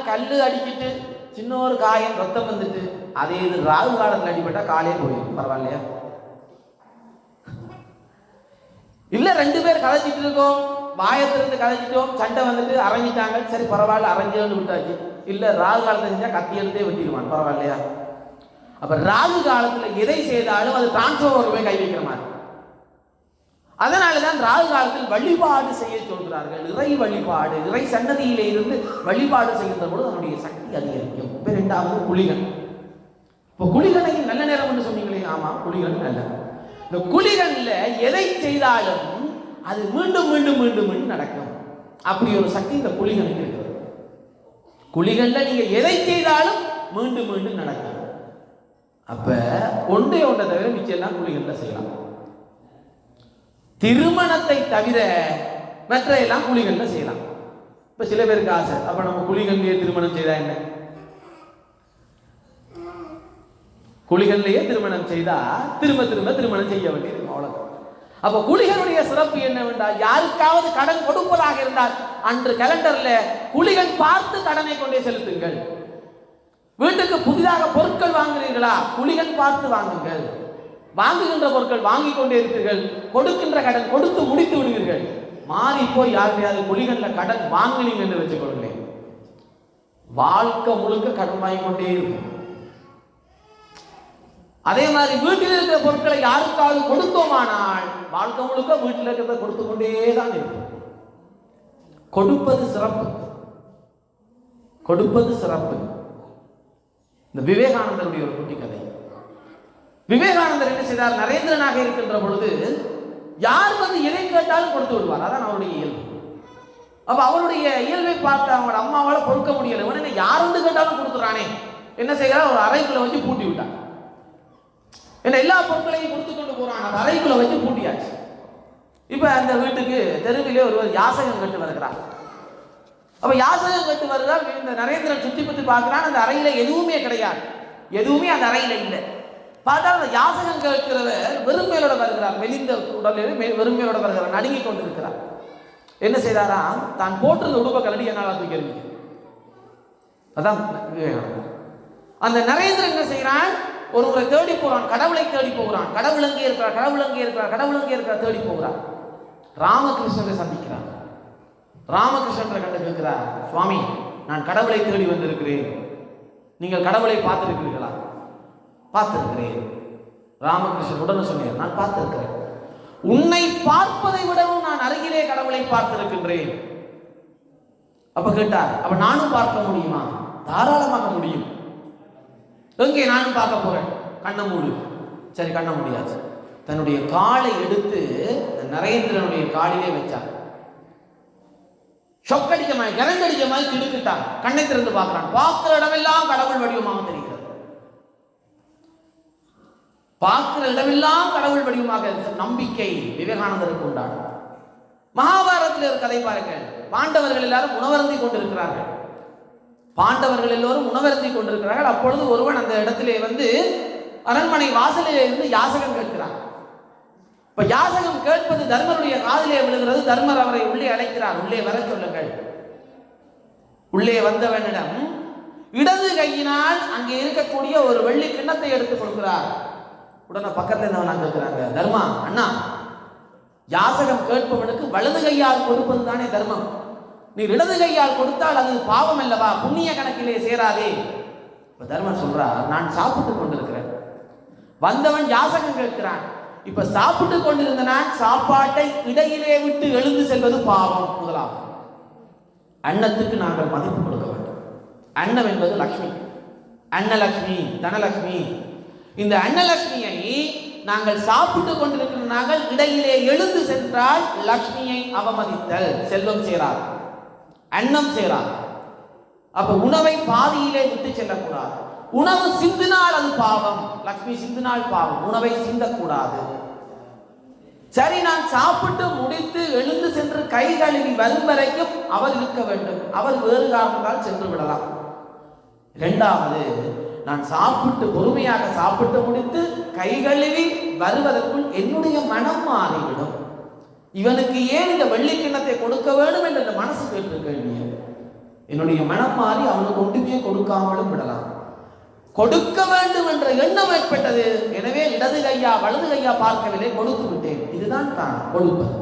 கல்லு அடிக்கிட்டு சின்ன ஒரு காயம் ரத்தம் வந்துட்டு, அதே இது ராகு காலத்தில் அடிபட்டா காலையே போயிடும். பரவாயில்லையா? இல்ல 2 பேர் கதைச்சிட்டு இருக்கோம், வாயத்திலிருந்து கதைச்சிட்டோம், சண்டை வந்துட்டு அரைஞ்சிட்டாங்க, சரி பரவாயில்ல அரைஞ்சு விட்டாச்சு. இல்ல ராகு காலத்தை செஞ்சா கத்தி எடுத்தே வெட்டிடுவான். பரவாயில்லையா? அப்ப ராகு காலத்துல எதை செய்தாலும் அது டிரான்ஸ்ஃபர் போய் கை வைக்கிற மாதிரி. அதனாலதான் ராகு காலத்தில் வழிபாடு செய்ய சொல்கிறார்கள். இறை வழிபாடு, இறை சன்னதியிலே இருந்து வழிபாடு செய்கின்ற பொழுது அதனுடைய சக்தி அதிகரிக்கும். இப்ப 2வது குளிகன். இப்போ குளிகனை நல்ல நேரம் என்று சொன்னீங்களே, ஆமா குளிகன் நல்ல. இந்த குளிகன்ல எதை செய்தாலும் அது மீண்டும் மீண்டும் மீண்டும் மீண்டும் நடக்கும். அப்படி ஒரு சக்தி இந்த குழிகளுக்கு இருக்கிறது. குழிகள்ல நீங்க எதை செய்தாலும் மீண்டும் மீண்டும் நடக்கும். அப்ப ஒன்றை தவிர மிச்சம் எல்லாம் குழிகள்ல செய்யலாம். திருமணத்தை தவிர மற்ற எல்லாம் குழிகள்ல செய்யலாம். இப்ப சில பேருக்கு ஆசை, அப்ப நம்ம குழிகள்லயே திருமணம் செய்தா என்ன? குழிகள்லயே திருமணம் செய்தா திரும்ப திரும்ப திருமணம் செய்ய வேண்டியது, அவ்வளவு. அப்ப குழிகளுடைய சிறப்பு என்னவென்றால், யாருக்காவது கடன் கொடுப்பதாக இருந்தால் அன்று கேலண்டர்ல குழிகள் பார்த்து கடனை கொண்டே செலுத்துங்கள். வீட்டுக்கு புதிதாக பொருட்கள் வாங்குறீர்களா, குழிகள் பார்த்து வாங்குங்கள். வாங்குகின்ற பொருட்கள் வாங்கி கொண்டே இருப்பீர்கள், கொடுக்கின்ற கடன் கொடுத்து முடித்து விடுவீர்கள். மாறி போய் யாருக்கையாவது குழிகள்ல கடன் வாங்கினீங்க என்று வச்சுக்கொள்ளுங்களேன், வாழ்க்கை முழுக்க கடன் வாங்கி கொண்டே இருக்கும். அதே மாதிரி வீட்டில் இருக்கிற பொருட்களை யாருக்காவது கொடுத்தோமானால் வாழ்க்கை முழுக்க வீட்டில் இருக்கிறத கொடுத்து கொண்டே தான் இருக்கும். கொடுப்பது சிறப்பு, கொடுப்பது சிறப்பு. இந்த விவேகானந்தருடைய ஒரு குட்டி கதை. விவேகானந்தர் என்ன செய்தார்? நரேந்திரனாக இருக்கின்ற பொழுது யார் வந்து எதை கேட்டாலும் கொடுத்து விடுவார். அதான் அவருடைய இயல்பு. அப்ப அவருடைய இயல்பை பார்த்து அவங்களோட அம்மாவால பொறுக்க முடியல. உடனே யார் வந்து கேட்டாலும் கொடுத்துறானே, என்ன செய்யறார்? ஒரு அறைக்குள்ள வச்சு பூட்டி விட்டார். என்ன எல்லா பொருட்களையும் கொடுத்து கொண்டு போறான், அந்த அறைக்குள்ள வச்சு பூட்டியாச்சு. இப்ப அந்த வீட்டுக்கு தெருவிலே ஒருவர் யாசகம் கட்டு வருகிறார். அப்ப யாசகம் கட்டு வருகிறார். இந்த நரேந்திரன் சுத்தி பத்தி பார்க்கிறான், அந்த அறையில எதுவுமே கிடையாது, எதுவுமே அந்த அறையில இல்லை. பார்த்தா அந்த யாசகம் கேட்கிறவர் வெறுமையோட வருகிறார், மெலிந்த உடலில் வெறுமையோட வருகிறார், நடுங்கி கொண்டிருக்கிறார். என்ன செய்தாராம்? தான் போட்டிருந்த உடுப்பை கலடி என்னால் தூக்கி எறிஞ்சு. அதான் அந்த நரேந்திரன் என்ன செய்யறான்? ஒருவரை தேடி போறான், கடவுளை தேடி போகிறான். கடவுள் அங்கே இருக்கிறார், கடவுள் அங்கே இருக்கிறார், கடவுள் அங்கே இருக்கிறார் தேடி போகிறார். ராமகிருஷ்ணரை சந்திக்கிறார். ராமகிருஷ்ணரை கண்டு கேட்கிறார், சுவாமி, நான் கடவுளை தேடி வந்திருக்கிறேன், நீங்கள் கடவுளை பார்த்திருக்கிறீர்களா? பார்த்திருக்கிறேன். ராமகிருஷ்ணன் உடனே சொன்னார், நான் பார்த்திருக்கிறேன். உன்னை பார்ப்பதை விடவும் நான் அருகிலே கடவுளை பார்த்திருக்கின்றேன். அப்ப கேட்டார், அப்ப நானும் பார்க்க முடியுமா? தாராளமாக முடியும். எங்கே? நானும் பார்க்க போறேன். கண்ண மூடு. சரி, கண்ண முடியாது. தன்னுடைய காலை எடுத்து நரேந்திரனுடைய காலிலே வச்சார். சொக்கடிக்க மாதிரி, கரங்கடிக்க மாதிரி திடுக்கிட்டான். கண்ணை திறந்து பார்க்கிறான். பார்க்கிற இடமெல்லாம் கடவுள் வடிவமாக தெரிகிறது. பார்க்கிற இடமெல்லாம் கடவுள் வடிவமாக நம்பிக்கை விவேகானந்தருக்கு உண்டான. மகாபாரதத்தில் ஒரு கதை பாருங்கள். பாண்டவர்கள் எல்லாரும் உணவருந்தி கொண்டிருக்கிறார்கள். பாண்டவர்கள் எல்லோரும் உணவருந்தி கொண்டிருக்கிறார்கள். அப்பொழுது ஒருவன் அந்த இடத்திலே வந்து அரண்மனை வாசலிலே இருந்து யாசகம் கேட்கிறான். இப்ப யாசகம் கேட்பது தர்மருடைய காதிலே விழுகிறது. தர்மர் அவரை உள்ளே அழைக்கிறார். உள்ளே வர சொல்லுங்கள். உள்ளே வந்தவனிடம் இடது கையினால் அங்கே இருக்கக்கூடிய ஒரு வெள்ளி கிண்ணத்தை எடுத்துக் கொடுக்கிறார். உடனே பக்கத்துல இருந்தவன் கேட்கிறாங்க, தர்மா அண்ணா, யாசகம் கேட்பவனுக்கு வலது கையால் கொடுப்பது தானே தர்மம். நீ இடது கையால் கொடுத்தால் அது பாவம் அல்லவா, புண்ணிய கணக்கிலே சேராதே. தர்மன் சொல்றார், நான் சாப்பிட்டுக் கொண்டிருக்கிறேன். வந்தவன் யாசகம் கேட்கிறான். இப்ப சாப்பிட்டு கொண்டிருந்த நான் சாப்பாட்டை இடையிலே விட்டு எழுந்து செல்வது பாவம். முதலாவது, அன்னத்துக்கு நாங்கள் மதிப்பு கொடுக்க வேண்டும். அன்னம் என்பது லட்சுமி, அன்னலட்சுமி, தனலட்சுமி. இந்த அன்னலட்சுமியை நாங்கள் சாப்பிட்டு கொண்டிருக்கிற நாங்கள் இடையிலே எழுந்து சென்றால் லட்சுமியை அவமதித்தல், செல்வம் சேராது, அன்னம் சேராது. அப்ப உணவை பாதியிலே விட்டு செல்லக்கூடாது. உணவு சிந்தினால் அது பாவம், லட்சுமி சிந்தினால் பாவம், உணவை சிந்தக்கூடாது. சரி, நான் சாப்பிட்டு முடித்து எழுந்து சென்று கை கழுவி வரும் வரைக்கும் அவர் இருக்க வேண்டும். அவர் வேறு காரணத்தால் சென்று விடலாம். இரண்டாவது, நான் சாப்பிட்டு பொறுமையாக சாப்பிட்டு முடித்து கை கழுவி வருவதற்குள் என்னுடைய மனம் மாறிவிடும். இவனுக்கு ஏன் இந்த வெள்ளி கிண்ணத்தை கொடுக்க வேண்டும் என்று இந்த மனசு கேட்டு கேள்வி. என்னுடைய மனம் மாறி அவனுக்கு ஒன்றுமே கொடுக்காமலும் விடலாம். கொடுக்க வேண்டும் என்ற எண்ணம் ஏற்பட்டது. எனவே இடது கையா வலது கையா பார்க்கவில்லை, கொடுத்து விட்டேன். இதுதான் தான் கொடுப்பது.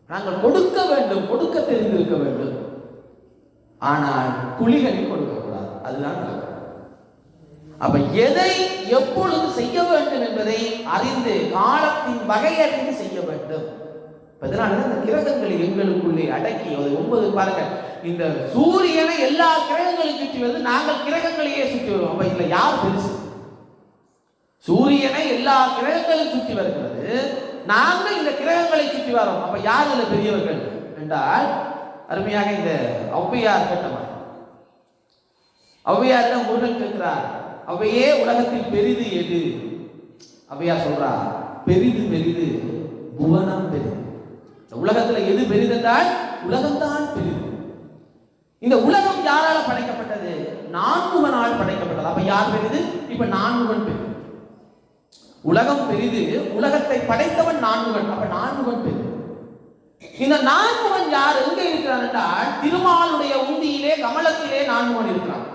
நாங்கள் கொடுக்க வேண்டும், கொடுக்க தெரிந்திருக்க வேண்டும். ஆனால் குழிகளில் கொடுக்க கூடாது. அதுதான் நல்லது. அப்ப எதை எப்பொழுது செய்ய வேண்டும் என்பதை அறிந்து காலத்தின் வகையறிந்து செய்ய வேண்டும். அதனால இந்த கிரகங்களை எங்களுக்குள்ளே அடக்கி 9 பாருங்க. இந்த சூரியனை எல்லா கிரகங்களையும் சுற்றி வருது, நாங்கள் கிரகங்களையே சுற்றி வருவோம். அப்ப இதுல யார் பெருசு? சூரியனை எல்லா கிரகங்களும் சுற்றி வருகிறது, நாங்கள் இந்த கிரகங்களை சுற்றி வரோம். அப்ப யார் இதுல பெரியவர்கள் என்றால் அருமையாக இந்த ஔவையார் கேட்டவர். ஔவையாரிடம் முருகன் கேட்கிறார், அவையே உலகத்தில் பெரிது எது? ஔவையார் சொல்றார், பெரிது பெரிது புவனம் பெரிது. உலகத்துல எது பெரிது என்றால் உலகம்தான் பெரிது. இந்த உலகம் யாரால படைக்கப்பட்டது? நான்முகனால் படைக்கப்பட்டது. அப்ப யார் பெரிது? இப்ப நான்முகன் பெரிது. உலகம் பெரிது, உலகத்தை படைத்தவன் நான்முகன், அப்ப நான்முகன் பெரிது. இந்த நான்முகன் யார் எங்கே இருக்கிறார் என்றால் திருமாலுடைய உந்தியிலே கமலத்திலே நான்முகன் இருக்கிறான்.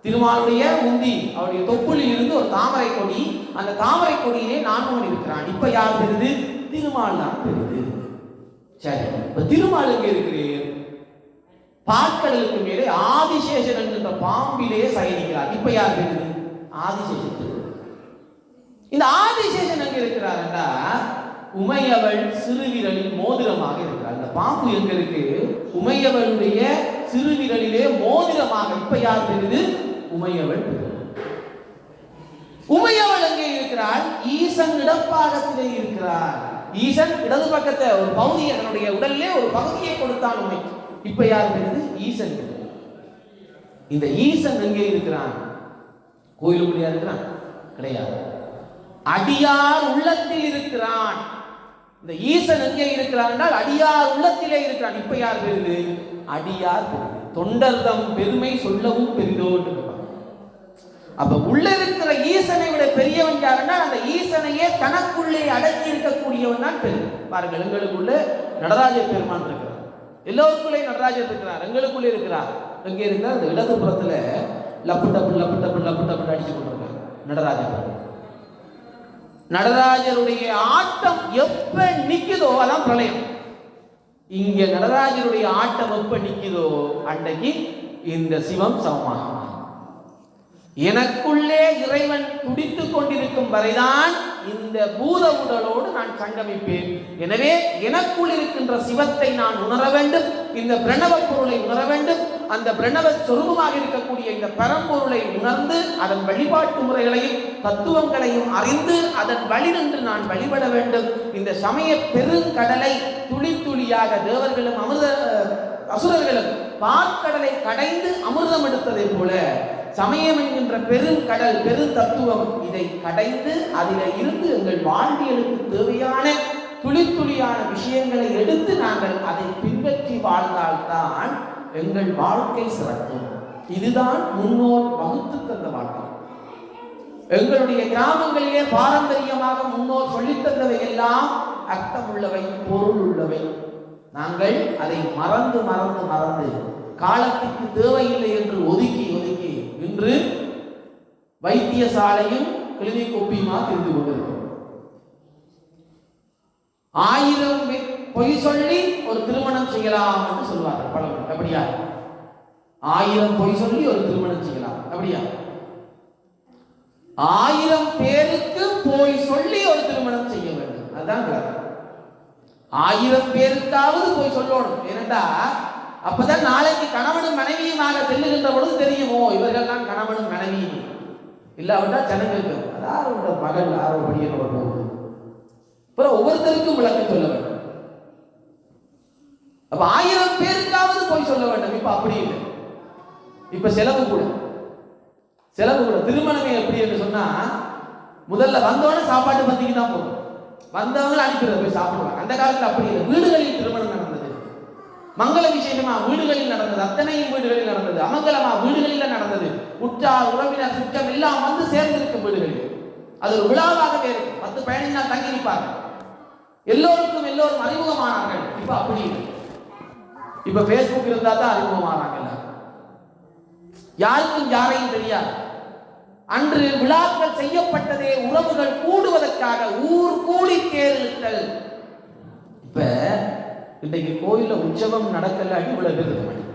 திருமாலுடைய உந்தி அவருடைய தொப்புளில் இருந்து ஒரு தாமரை கொடி, அந்த தாமரை கொடியிலே நான்முகன் இருக்கிறான். இப்ப யார் பெரிது? திருமால் தான் பெரிது. சரி, இப்ப திருமால் எங்கே இருக்கிறேன்? பாற்கடலுக்கு மேலே ஆதிசேஷன் என்கின்ற பாம்பிலே சயனிக்கிறார். இப்ப யார் பெரிது? ஆதிசேஷன். இந்த ஆதிசேஷன் எங்க இருக்கிறார் என்றால் உமையவள் சிறுவிரலில் மோதிரமாக இருக்கிறார். இந்த பாம்பு எங்க இருக்கு? உமையவளுடைய சிறுவிரலிலே மோதிரமாக. இப்ப யார் பெரிது? உமையவள். உமையவள் எங்கே இருக்கிறார்? ஈசன் இடப்பாகத்திலே இருக்கிறார். ஈசன் இடது பக்கத்தை ஒரு பகுதியை, அதனுடைய உடலிலே ஒரு பகுதியை கொடுத்தான் உமைக்கு. இப்ப யார் பெரிது? ஈசன். இந்த ஈசன் எங்கே இருக்கிறான்? கோயிலுக்குள்ளே இருக்கிறான்? கிடையாது, அடியார் உள்ளத்தில் இருக்கிறான். இந்த ஈசன் எங்கே இருக்கிறான் என்றால் அடியார் உள்ளத்திலே இருக்கிறான். இப்ப யார் பெரிது? அடியார் பெரிது. தொண்டர்தம் பெருமை சொல்லவும் பெரிதோ. அப்ப உள்ள இருக்கிற ஈசனை விட பெரியவன் யார் என்றால் அந்த ஈசனையே தனக்குள்ளே அடக்கி இருக்கக்கூடியவன் தான் பெரிது. பாருங்கள், எங்களுக்குள்ள நடராஜ பெருமான் இருக்கிறார், எல்லோருக்குள்ளே நடராஜர் இருக்கிறார், எங்களுக்குள்ளே இருக்கிறார். எங்கே இருக்கிறார்? இந்த இடது புறத்துல லப்பு டப்பு லப்பு டப்பு லப்பு டப்பு அடிச்சு கொண்டிருக்கார் நடராஜர். நடராஜருடைய ஆட்டம் எப்ப நிக்குதோ அதான் பிரளயம். இங்க நடராஜருடைய ஆட்டம் எப்ப நிக்குதோ அன்றைக்கு இந்த சிவம் சமமாக. எனக்குள்ளே இறைவன் துடித்துக் கொண்டிருக்கும் வரைதான் இந்த பூத உடலோடு நான் சங்கமிப்பேன். எனவே எனக்குள் இருக்கின்ற சிவத்தை நான் உணர வேண்டும், இந்த பிரணவ பொருளை உணர வேண்டும். அந்த பிரணவ சொரூபமாக இருக்கக்கூடிய இந்த பரம்பொருளை உணர்ந்து அதன் வழிபாட்டு முறைகளையும் தத்துவங்களையும் அறிந்து அதன் வழி நின்று நான் வழிபட வேண்டும். இந்த சமய பெருங்கடலை துளி துளியாக தேவர்களும் அசுரர்களும் பாற்கடலை கடைந்து அமிர்தம் எடுத்ததை போல சமயம் என்கின்ற பெருங்கடல் பெருந்தத்துவம் இதை கடைந்து அதில் இருந்து எங்கள் வாழ்வியலுக்கு தேவையான துளி துளியான விஷயங்களை எடுத்து நாங்கள் அதை பின்பற்றி வாழ்ந்தால்தான் எங்கள் வாழ்க்கை சிறக்கும். இதுதான் முன்னோர் வகுத்து தந்த வாழ்க்கை. எங்களுடைய கிராமங்களிலே பாரம்பரியமாக முன்னோர் சொல்லித் தந்தவை எல்லாம் அர்த்தமுள்ளவை, பொருள் உள்ளவை. நாங்கள் அதை மறந்து மறந்து மறந்து காலத்துக்கு தேவையில்லை என்று ஒதுக்கி ஒதுக்கி இன்று வைத்தியசாலையும் கிளினிக் ஒப்பியுமா தெரிந்து கொண்டிருக்கிறோம். 1000 பொய் சொல்லி ஒரு திருமணம் செய்யலாம் என்று சொல்வார்கள் பலரும். அப்படியா? 1000 பொய் சொல்லி ஒரு திருமணம் செய்யலாம். அப்படியா? 1000 பேருக்கு பொய் சொல்லி ஒரு திருமணம் செய்ய வேண்டும். அதுதான் 1000 பேருக்காவது போய் சொல்லணும். ஏனென்றா அப்பதான் நாளைக்கு கணவனும் மனைவியுமாக செல்லுகின்ற பொழுது தெரியுமோ இவர்கள் தான் கணவனும் மனைவியும். இல்லாவிட்டா ஜனங்களுக்கு அதாவது மகள் ஆரோக்கிய போகுது. அப்புறம் ஒவ்வொருத்தருக்கும் விளக்கம் சொல்ல வேண்டும். அப்ப 1000 பேருக்காவது போய் சொல்ல வேண்டும். இப்ப அப்படி இல்லை. இப்ப செலவு கூட திருமணமே எப்படி என்று சொன்னா முதல்ல வந்தவன சாப்பாட்டு பந்திக்கு தான் போகும். வந்தவங்களை அனுப்பிடுற போய் சாப்பிடுவாங்க. அந்த காலத்தில் அப்படி இல்லை. வீடுகளில் திருமணம் நடந்தது. மங்கள விசேஷமா வீடுகளில் நடந்தது. அத்தனையும் வீடுகளில் நடந்தது. அமங்கலமா வீடுகளில் நடந்தது. உற்றார் உறவினர் சுற்றம் எல்லாம் வந்து சேர்ந்திருக்கும் வீடுகளில். அது ஒரு விழாவாகவே இருக்கும். 10 15 நாள் தங்கி நிற்பாங்க. எல்லோருக்கும் எல்லோரும் அறிமுகமானார்கள். இப்ப அப்படி இல்லை. இப்ப பேஸ்புக் இருந்தா தான் அறிமுகமானாங்க. யாருக்கும் யாரையும் தெரியாது. அன்று விழாக்கள் செய்யப்பட்டதே உறவுகள் கூடுவதற்காக, ஊர் கூடி தேர்தல். இப்ப இன்றைக்கு கோயில்ல உற்சவம் நடக்கலாட்டி இவ்வளவு பேர் இருக்க மாட்டேங்க.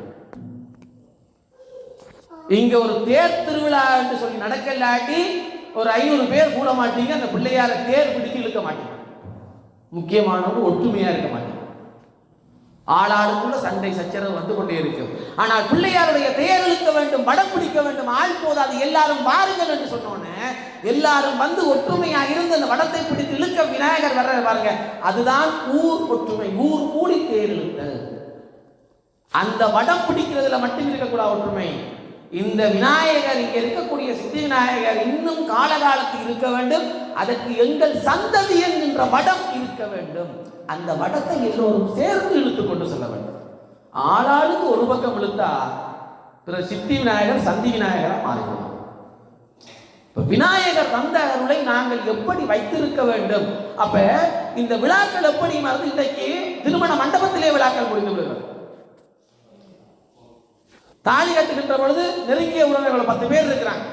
இங்க ஒரு தேர் திருவிழா என்று சொல்லி நடக்கலாட்டி ஒரு 500 பேர் கூட மாட்டீங்க. அந்த பிள்ளையார தேர் பிடித்து இழுக்க மாட்டீங்க. முக்கியமானவங்க ஒற்றுமையா இருக்க மாட்டீங்க. ஆளாளுக்குள்ள சண்டை சச்சரவு வந்து கொண்டே இருக்கும். ஆனால் பிள்ளையாருடைய தேர் இழுக்க வேண்டும், வடம் பிடிக்க வேண்டும், ஆள் போதாது, எல்லாரும் வாருங்கள் என்று சொன்னோன்னே எல்லாரும் வந்து ஒற்றுமையா இருந்து அந்த வடத்தை பிடித்து இழுக்க விநாயகர் வர்ற பாருங்க, அதுதான் ஊர் ஒற்றுமை. ஊர் கூடி தேர் இழுத்தல். அந்த வடம் பிடிக்கிறதுல மட்டும் இருக்கக்கூடாது ஒற்றுமை. இந்த விநாயகர், இங்க இருக்கக்கூடிய சித்தி விநாயகர் இன்னும் காலகாலத்தில் இருக்க வேண்டும். அதற்கு எங்கள் சந்ததி என்கின்ற வடம் இருக்க வேண்டும். அந்த வடத்தை எல்லோரும் சேர்ந்து இழுத்து கொண்டு செல்ல வேண்டும். ஆளாளுக்கு ஒரு பக்கம் இழுத்தா சித்தி விநாயகர் சந்தி விநாயகராக மாறிவிடும். விநாயகர் தந்த அருளை நாங்கள் எப்படி வைத்திருக்க வேண்டும்? அப்ப இந்த விழாக்கள் எப்படி மறந்து இன்றைக்கு திருமண மண்டபத்திலே விழாக்கள் முடிந்து விடுகிறது. தாலி கட்டுகின்ற பொழுது நெருங்கிய உறவினர்கள் 10 பேர் இருக்கிறாங்க,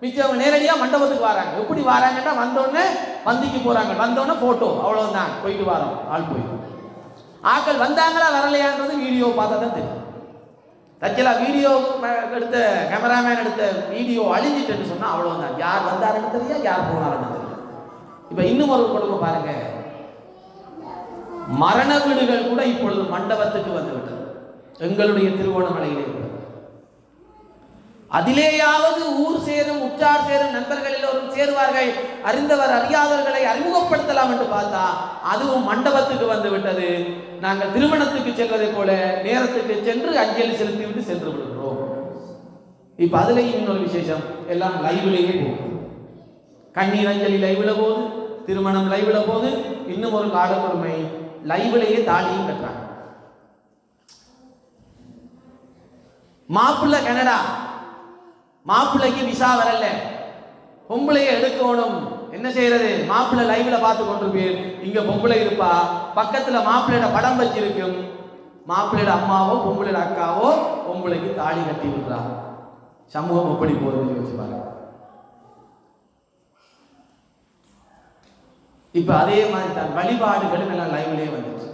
மிச்சவங்க நேரடியா மண்டபத்துக்கு வராங்க. எப்படி வராங்கன்னா வந்தோடனே பந்திக்கு போறாங்க, வந்தோடனே போட்டோ, அவ்வளவுதான், போயிட்டு வரோம், ஆள் போயிடும். ஆக்கள் வந்தாங்களா வரலையான்றது வீடியோ பார்த்தா தான் தெரியும். தச்சலா வீடியோ எடுத்த கேமராமேன் எடுத்த வீடியோ அழிஞ்சிட்டுன்னு சொன்னா அவ்வளவுதான், யார் வந்தாருன்னு தெரியா, யார் போனாருன்னு தெரியும். இப்ப இன்னும் ஒரு கொடுமை பாருங்க, மரண வீடுகள் கூட இப்பொழுது மண்டபத்துக்கு வந்துவிட்டது. எங்களுடைய திருவோணமலையிலே அதிலேயாவது ஊர் சேரும் உற்றார் சேரும் நண்பர்கள் எல்லோரும் சேருவார்கள், அறிந்தவர் அறியாதவர்களை அறிமுகப்படுத்தலாம் என்று பார்த்தா அதுவும் மண்டபத்துக்கு வந்து விட்டது. நாங்கள் திருமணத்துக்கு செல்வதை போல நேரத்துக்கு சென்று அஞ்சலி செலுத்திவிட்டு சென்று விடுகிறோம். இப்ப அதுலேயும் இன்னொரு விசேஷம், எல்லாம் லைவ்லேயே போகுது. கண்ணீர் அஞ்சலி லைவ்ல போகுது, திருமணம் லைவ்ல போகுது. இன்னும் ஒரு காலப்பொறுமை, லைவ்லேயே தாலியும் கட்டுறாங்க. மாப்பிள்ளை கனடா, மாப்பிள்ளைக்கு விசா வரல, பொம்பளையை எடுக்கணும், என்ன செய்யறது? மாப்பிள்ளை லைவ்ல பார்த்து கொண்டிருப்பீர், இங்க பொம்பளை இருப்பா, பக்கத்துல மாப்பிள்ளையோட படம் வச்சிருக்கும், மாப்பிள்ளையோட அம்மாவோ பொம்பளையோட அக்காவோ பொம்பளைக்கு தாலி கட்டி விடுறா. சமூகம் எப்படி போகுதுன்னு யோசிச்சு பாருங்க. இப்ப அதே மாதிரி தான் வழிபாடுகளும் எல்லாம் லைவ்லயே வந்துச்சு.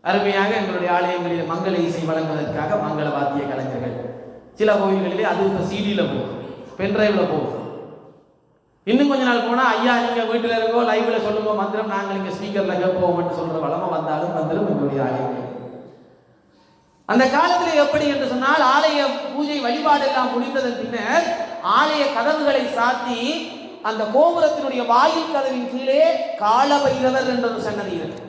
அருமையாக எங்களுடைய ஆலயங்களில் மங்கள இசை வழங்குவதற்காக மங்கள வாத்திய கலைஞர்கள், சில கோயில்களிலே அது இப்போ சிடியில போகும், பென்ட்ரைவ்ல போகும். இன்னும் கொஞ்ச நாள் போனா ஐயா நீங்க வீட்டில் இருக்கோ லைவ்ல சொல்லுங்க மந்திரம், நாங்கள் இங்க ஸ்பீக்கர்ல கேட்போம் சொல்ற வளமை வந்தாலும் வந்துடும் எங்களுடைய ஆலயங்கள். அந்த காலத்தில் எப்படி என்று சொன்னால், ஆலய பூஜை வழிபாடு எல்லாம் முடிந்ததன் பின்னர் ஆலய கதவுகளை சாத்தி அந்த கோபுரத்தினுடைய வாயில் கதவின் கீழே காலபைரவர் என்ற ஒரு சன்னதி இருக்கு.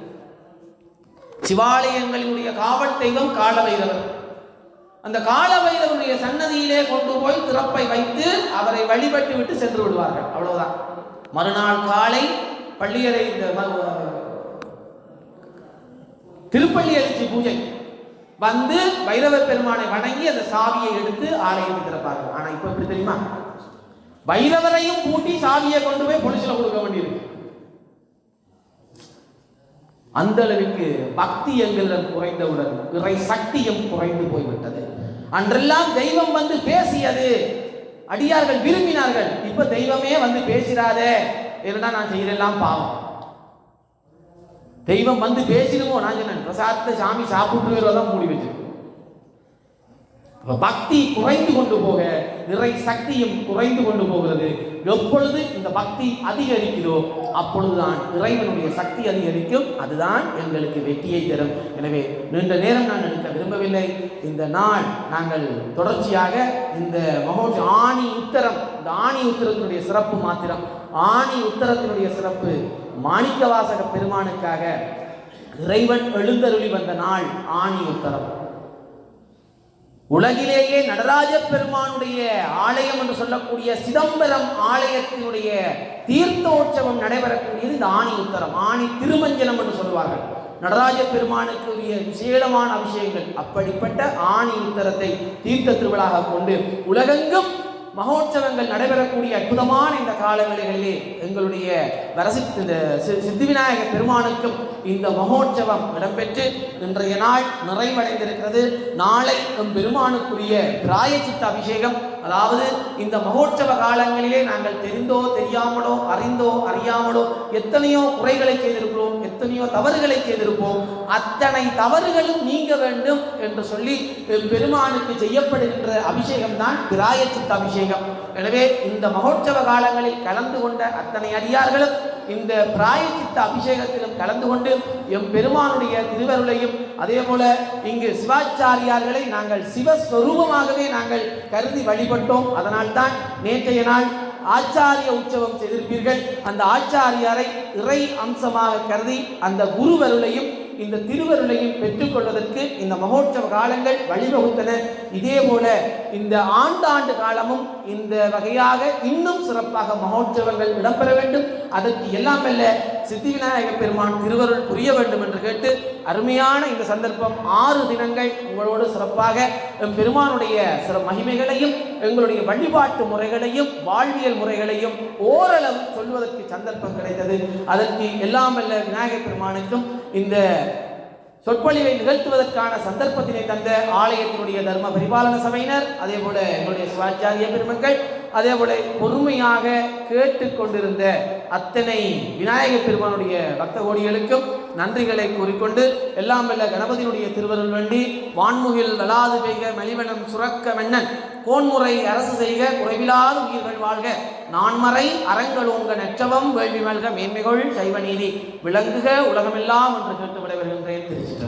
சிவாலயங்களினுடைய காவல் தெய்வம் காலபைரவர். அந்த காலபைரவருடைய சன்னதியிலே கொண்டு போய் திறப்பை வைத்து அவரை வழிபட்டு விட்டு சென்று விடுவார்கள். அவ்வளவுதான். மறுநாள் காலை பள்ளியறை திருப்பள்ளி எழுச்சி பூஜை வந்து பைரவர் பெருமானை வணங்கி அந்த சாவியை எடுத்து ஆலயத்தை திறப்பார்கள். ஆனா இப்ப எப்படி தெரியுமா, பைரவரையும் பூட்டி சாவியை கொண்டு போய் போலீஸ்ல கொடுக்க வேண்டியிருக்கு. அந்த அளவுக்கு பக்தி எங்களிடம் குறைந்தவுடன் இறை சக்தியும் குறைந்து போய்விட்டது. அன்றெல்லாம் தெய்வம் வந்து பேசியது, அடியார்கள் விரும்பினார்கள். இப்ப தெய்வமே வந்து பேசிடாதே, என்னடா நான் செய்யறெல்லாம் பாவம். தெய்வம் வந்து பேசிடுவோம், நான் சொன்னேன் பிரசாதத்தை சாமி சாப்பிட்டு மூடி வச்சு. பக்தி குறைந்து கொண்டு போக இறை சக்தியும் குறைந்து கொண்டு போகிறது. எப்பொழுது இந்த பக்தி அதிகரிக்கிறதோ அப்பொழுதுதான் இறைவனுடைய சக்தி அதிகரிக்கும். அதுதான் எங்களுக்கு வெற்றியை தரும். எனவே நீண்ட நேரம் நான் எடுக்க விரும்பவில்லை. இந்த நாள் நாங்கள் தொடர்ச்சியாக இந்த ஆணி உத்தரம், இந்த ஆணி உத்தரத்தினுடைய சிறப்பு மாத்திரம், ஆணி உத்தரத்தினுடைய சிறப்பு மாணிக்கவாசக பெருமானுக்காக இறைவன் எழுந்தருளி வந்த நாள் ஆணி உத்தரம். உலகிலேயே நடராஜ பெருமானுடைய ஆலயம் என்று சொல்லக்கூடிய சிதம்பரம் ஆலயத்தினுடைய தீர்த்தோற்சவம் நடைபெறக்கூடியது இந்த ஆணி உத்தரம், ஆணி திருமஞ்சனம் என்று சொல்வார்கள். நடராஜ பெருமானுக்கு விசேடமான அபிஷேகங்கள். அப்படிப்பட்ட ஆணி உத்தரத்தை தீர்த்த திருவிழாக கொண்டு உலகெங்கும் மகோற்சவங்கள் நடைபெறக்கூடிய அற்புதமான இந்த காலங்களிலே எங்களுடைய சித்திவிநாயக பெருமானுக்கும் இந்த மகோற்சவம் இடம்பெற்று இன்றைய நாள் நிறைவடைந்திருக்கிறது. நாளை பெருமானுக்குரிய பிராயச்சித்த அபிஷேகம். அதாவது இந்த மகோற்சவ காலங்களிலே நாங்கள் தெரிந்தோ தெரியாமலோ அறிந்தோ அறியாமலோ எத்தனையோ குறைகளை செய்திருக்கிறோம், எத்தனையோ தவறுகளை செய்திருப்போம். அத்தனை தவறுகளும் நீங்க வேண்டும் என்று சொல்லி பெருமானுக்கு செய்யப்படுகின்ற அபிஷேகம் தான் பிராயச்சித்த அபிஷேகம். எனவே இந்த மகோற்சவ காலங்களில் கலந்து கொண்ட அத்தனை அடியார்களும் இந்த பிராயச்சித்த அபிஷேகத்திலும் கலந்து கொண்டு எம் பெருமானுடைய திருவருளையும் அதே போல இங்கு சிவாச்சாரியார்களை நாங்கள் சிவஸ்வரூபமாகவே நாங்கள் கருதி வழிபட்டோம். அதனால்தான் நேற்றைய நாள் ஆச்சாரிய உற்சவம் செய்திருப்பீர்கள். அந்த ஆச்சாரியாரை இறை அம்சமாக கருதி அந்த குருவருளையும் இந்த திருவருளையும் பெற்றுக்கொள்வதற்கு இந்த மகோற்சவ காலங்கள் வழிவகுத்தன. இதே போல இந்த ஆண்டாண்டு காலமும் இந்த வகையாக இன்னும் சிறப்பாக மகோற்சவங்கள் இடம்பெற வேண்டும். அதற்கு எல்லாம் அல்ல சித்தி விநாயக பெருமான் திருவருள் புரிய வேண்டும் என்று கேட்டு அருமையான இந்த சந்தர்ப்பம் 6 தினங்கள் உங்களோடு சிறப்பாக பெருமானுடைய சில மகிமைகளையும் எங்களுடைய வழிபாட்டு முறைகளையும் வாழ்வியல் முறைகளையும் ஓரளவு சொல்வதற்கு சந்தர்ப்பம் கிடைத்தது. அதற்கு எல்லாம் அல்ல விநாயக பெருமானுக்கும் இந்த சொற்பொழிவை நிகழ்த்துவதற்கான சந்தர்ப்பத்தினை தந்த ஆலயத்தினுடைய தர்ம பரிபாலன சபையினர், அதே போல எங்களுடைய சிவாச்சாரிய பெருமக்கள், அதே போல பொறுமையாக கேட்டுக்கொண்டிருந்த அத்தனை விநாயக பெருமானுடைய பக்த கோடிகளுக்கும் நன்றிகளை கூறிக்கொண்டு எல்லாம் வல்ல கணபதியினுடைய திருவருள் வேண்டி வான்முகில் வளாது பெய்க மலிவனம் சுரக்க மன்னன் கோன்முறை அரசு செய்க குறைவிலாத உயிர்கள் வாழ்க நான்மறை அறங்களோங்க நற்றவம் வேள்வி மல்க மேன்மைகள் சைவ நீதி விளங்குக உலகமெல்லாம் என்று கேட்டு விடைபெறுகின்றேன்.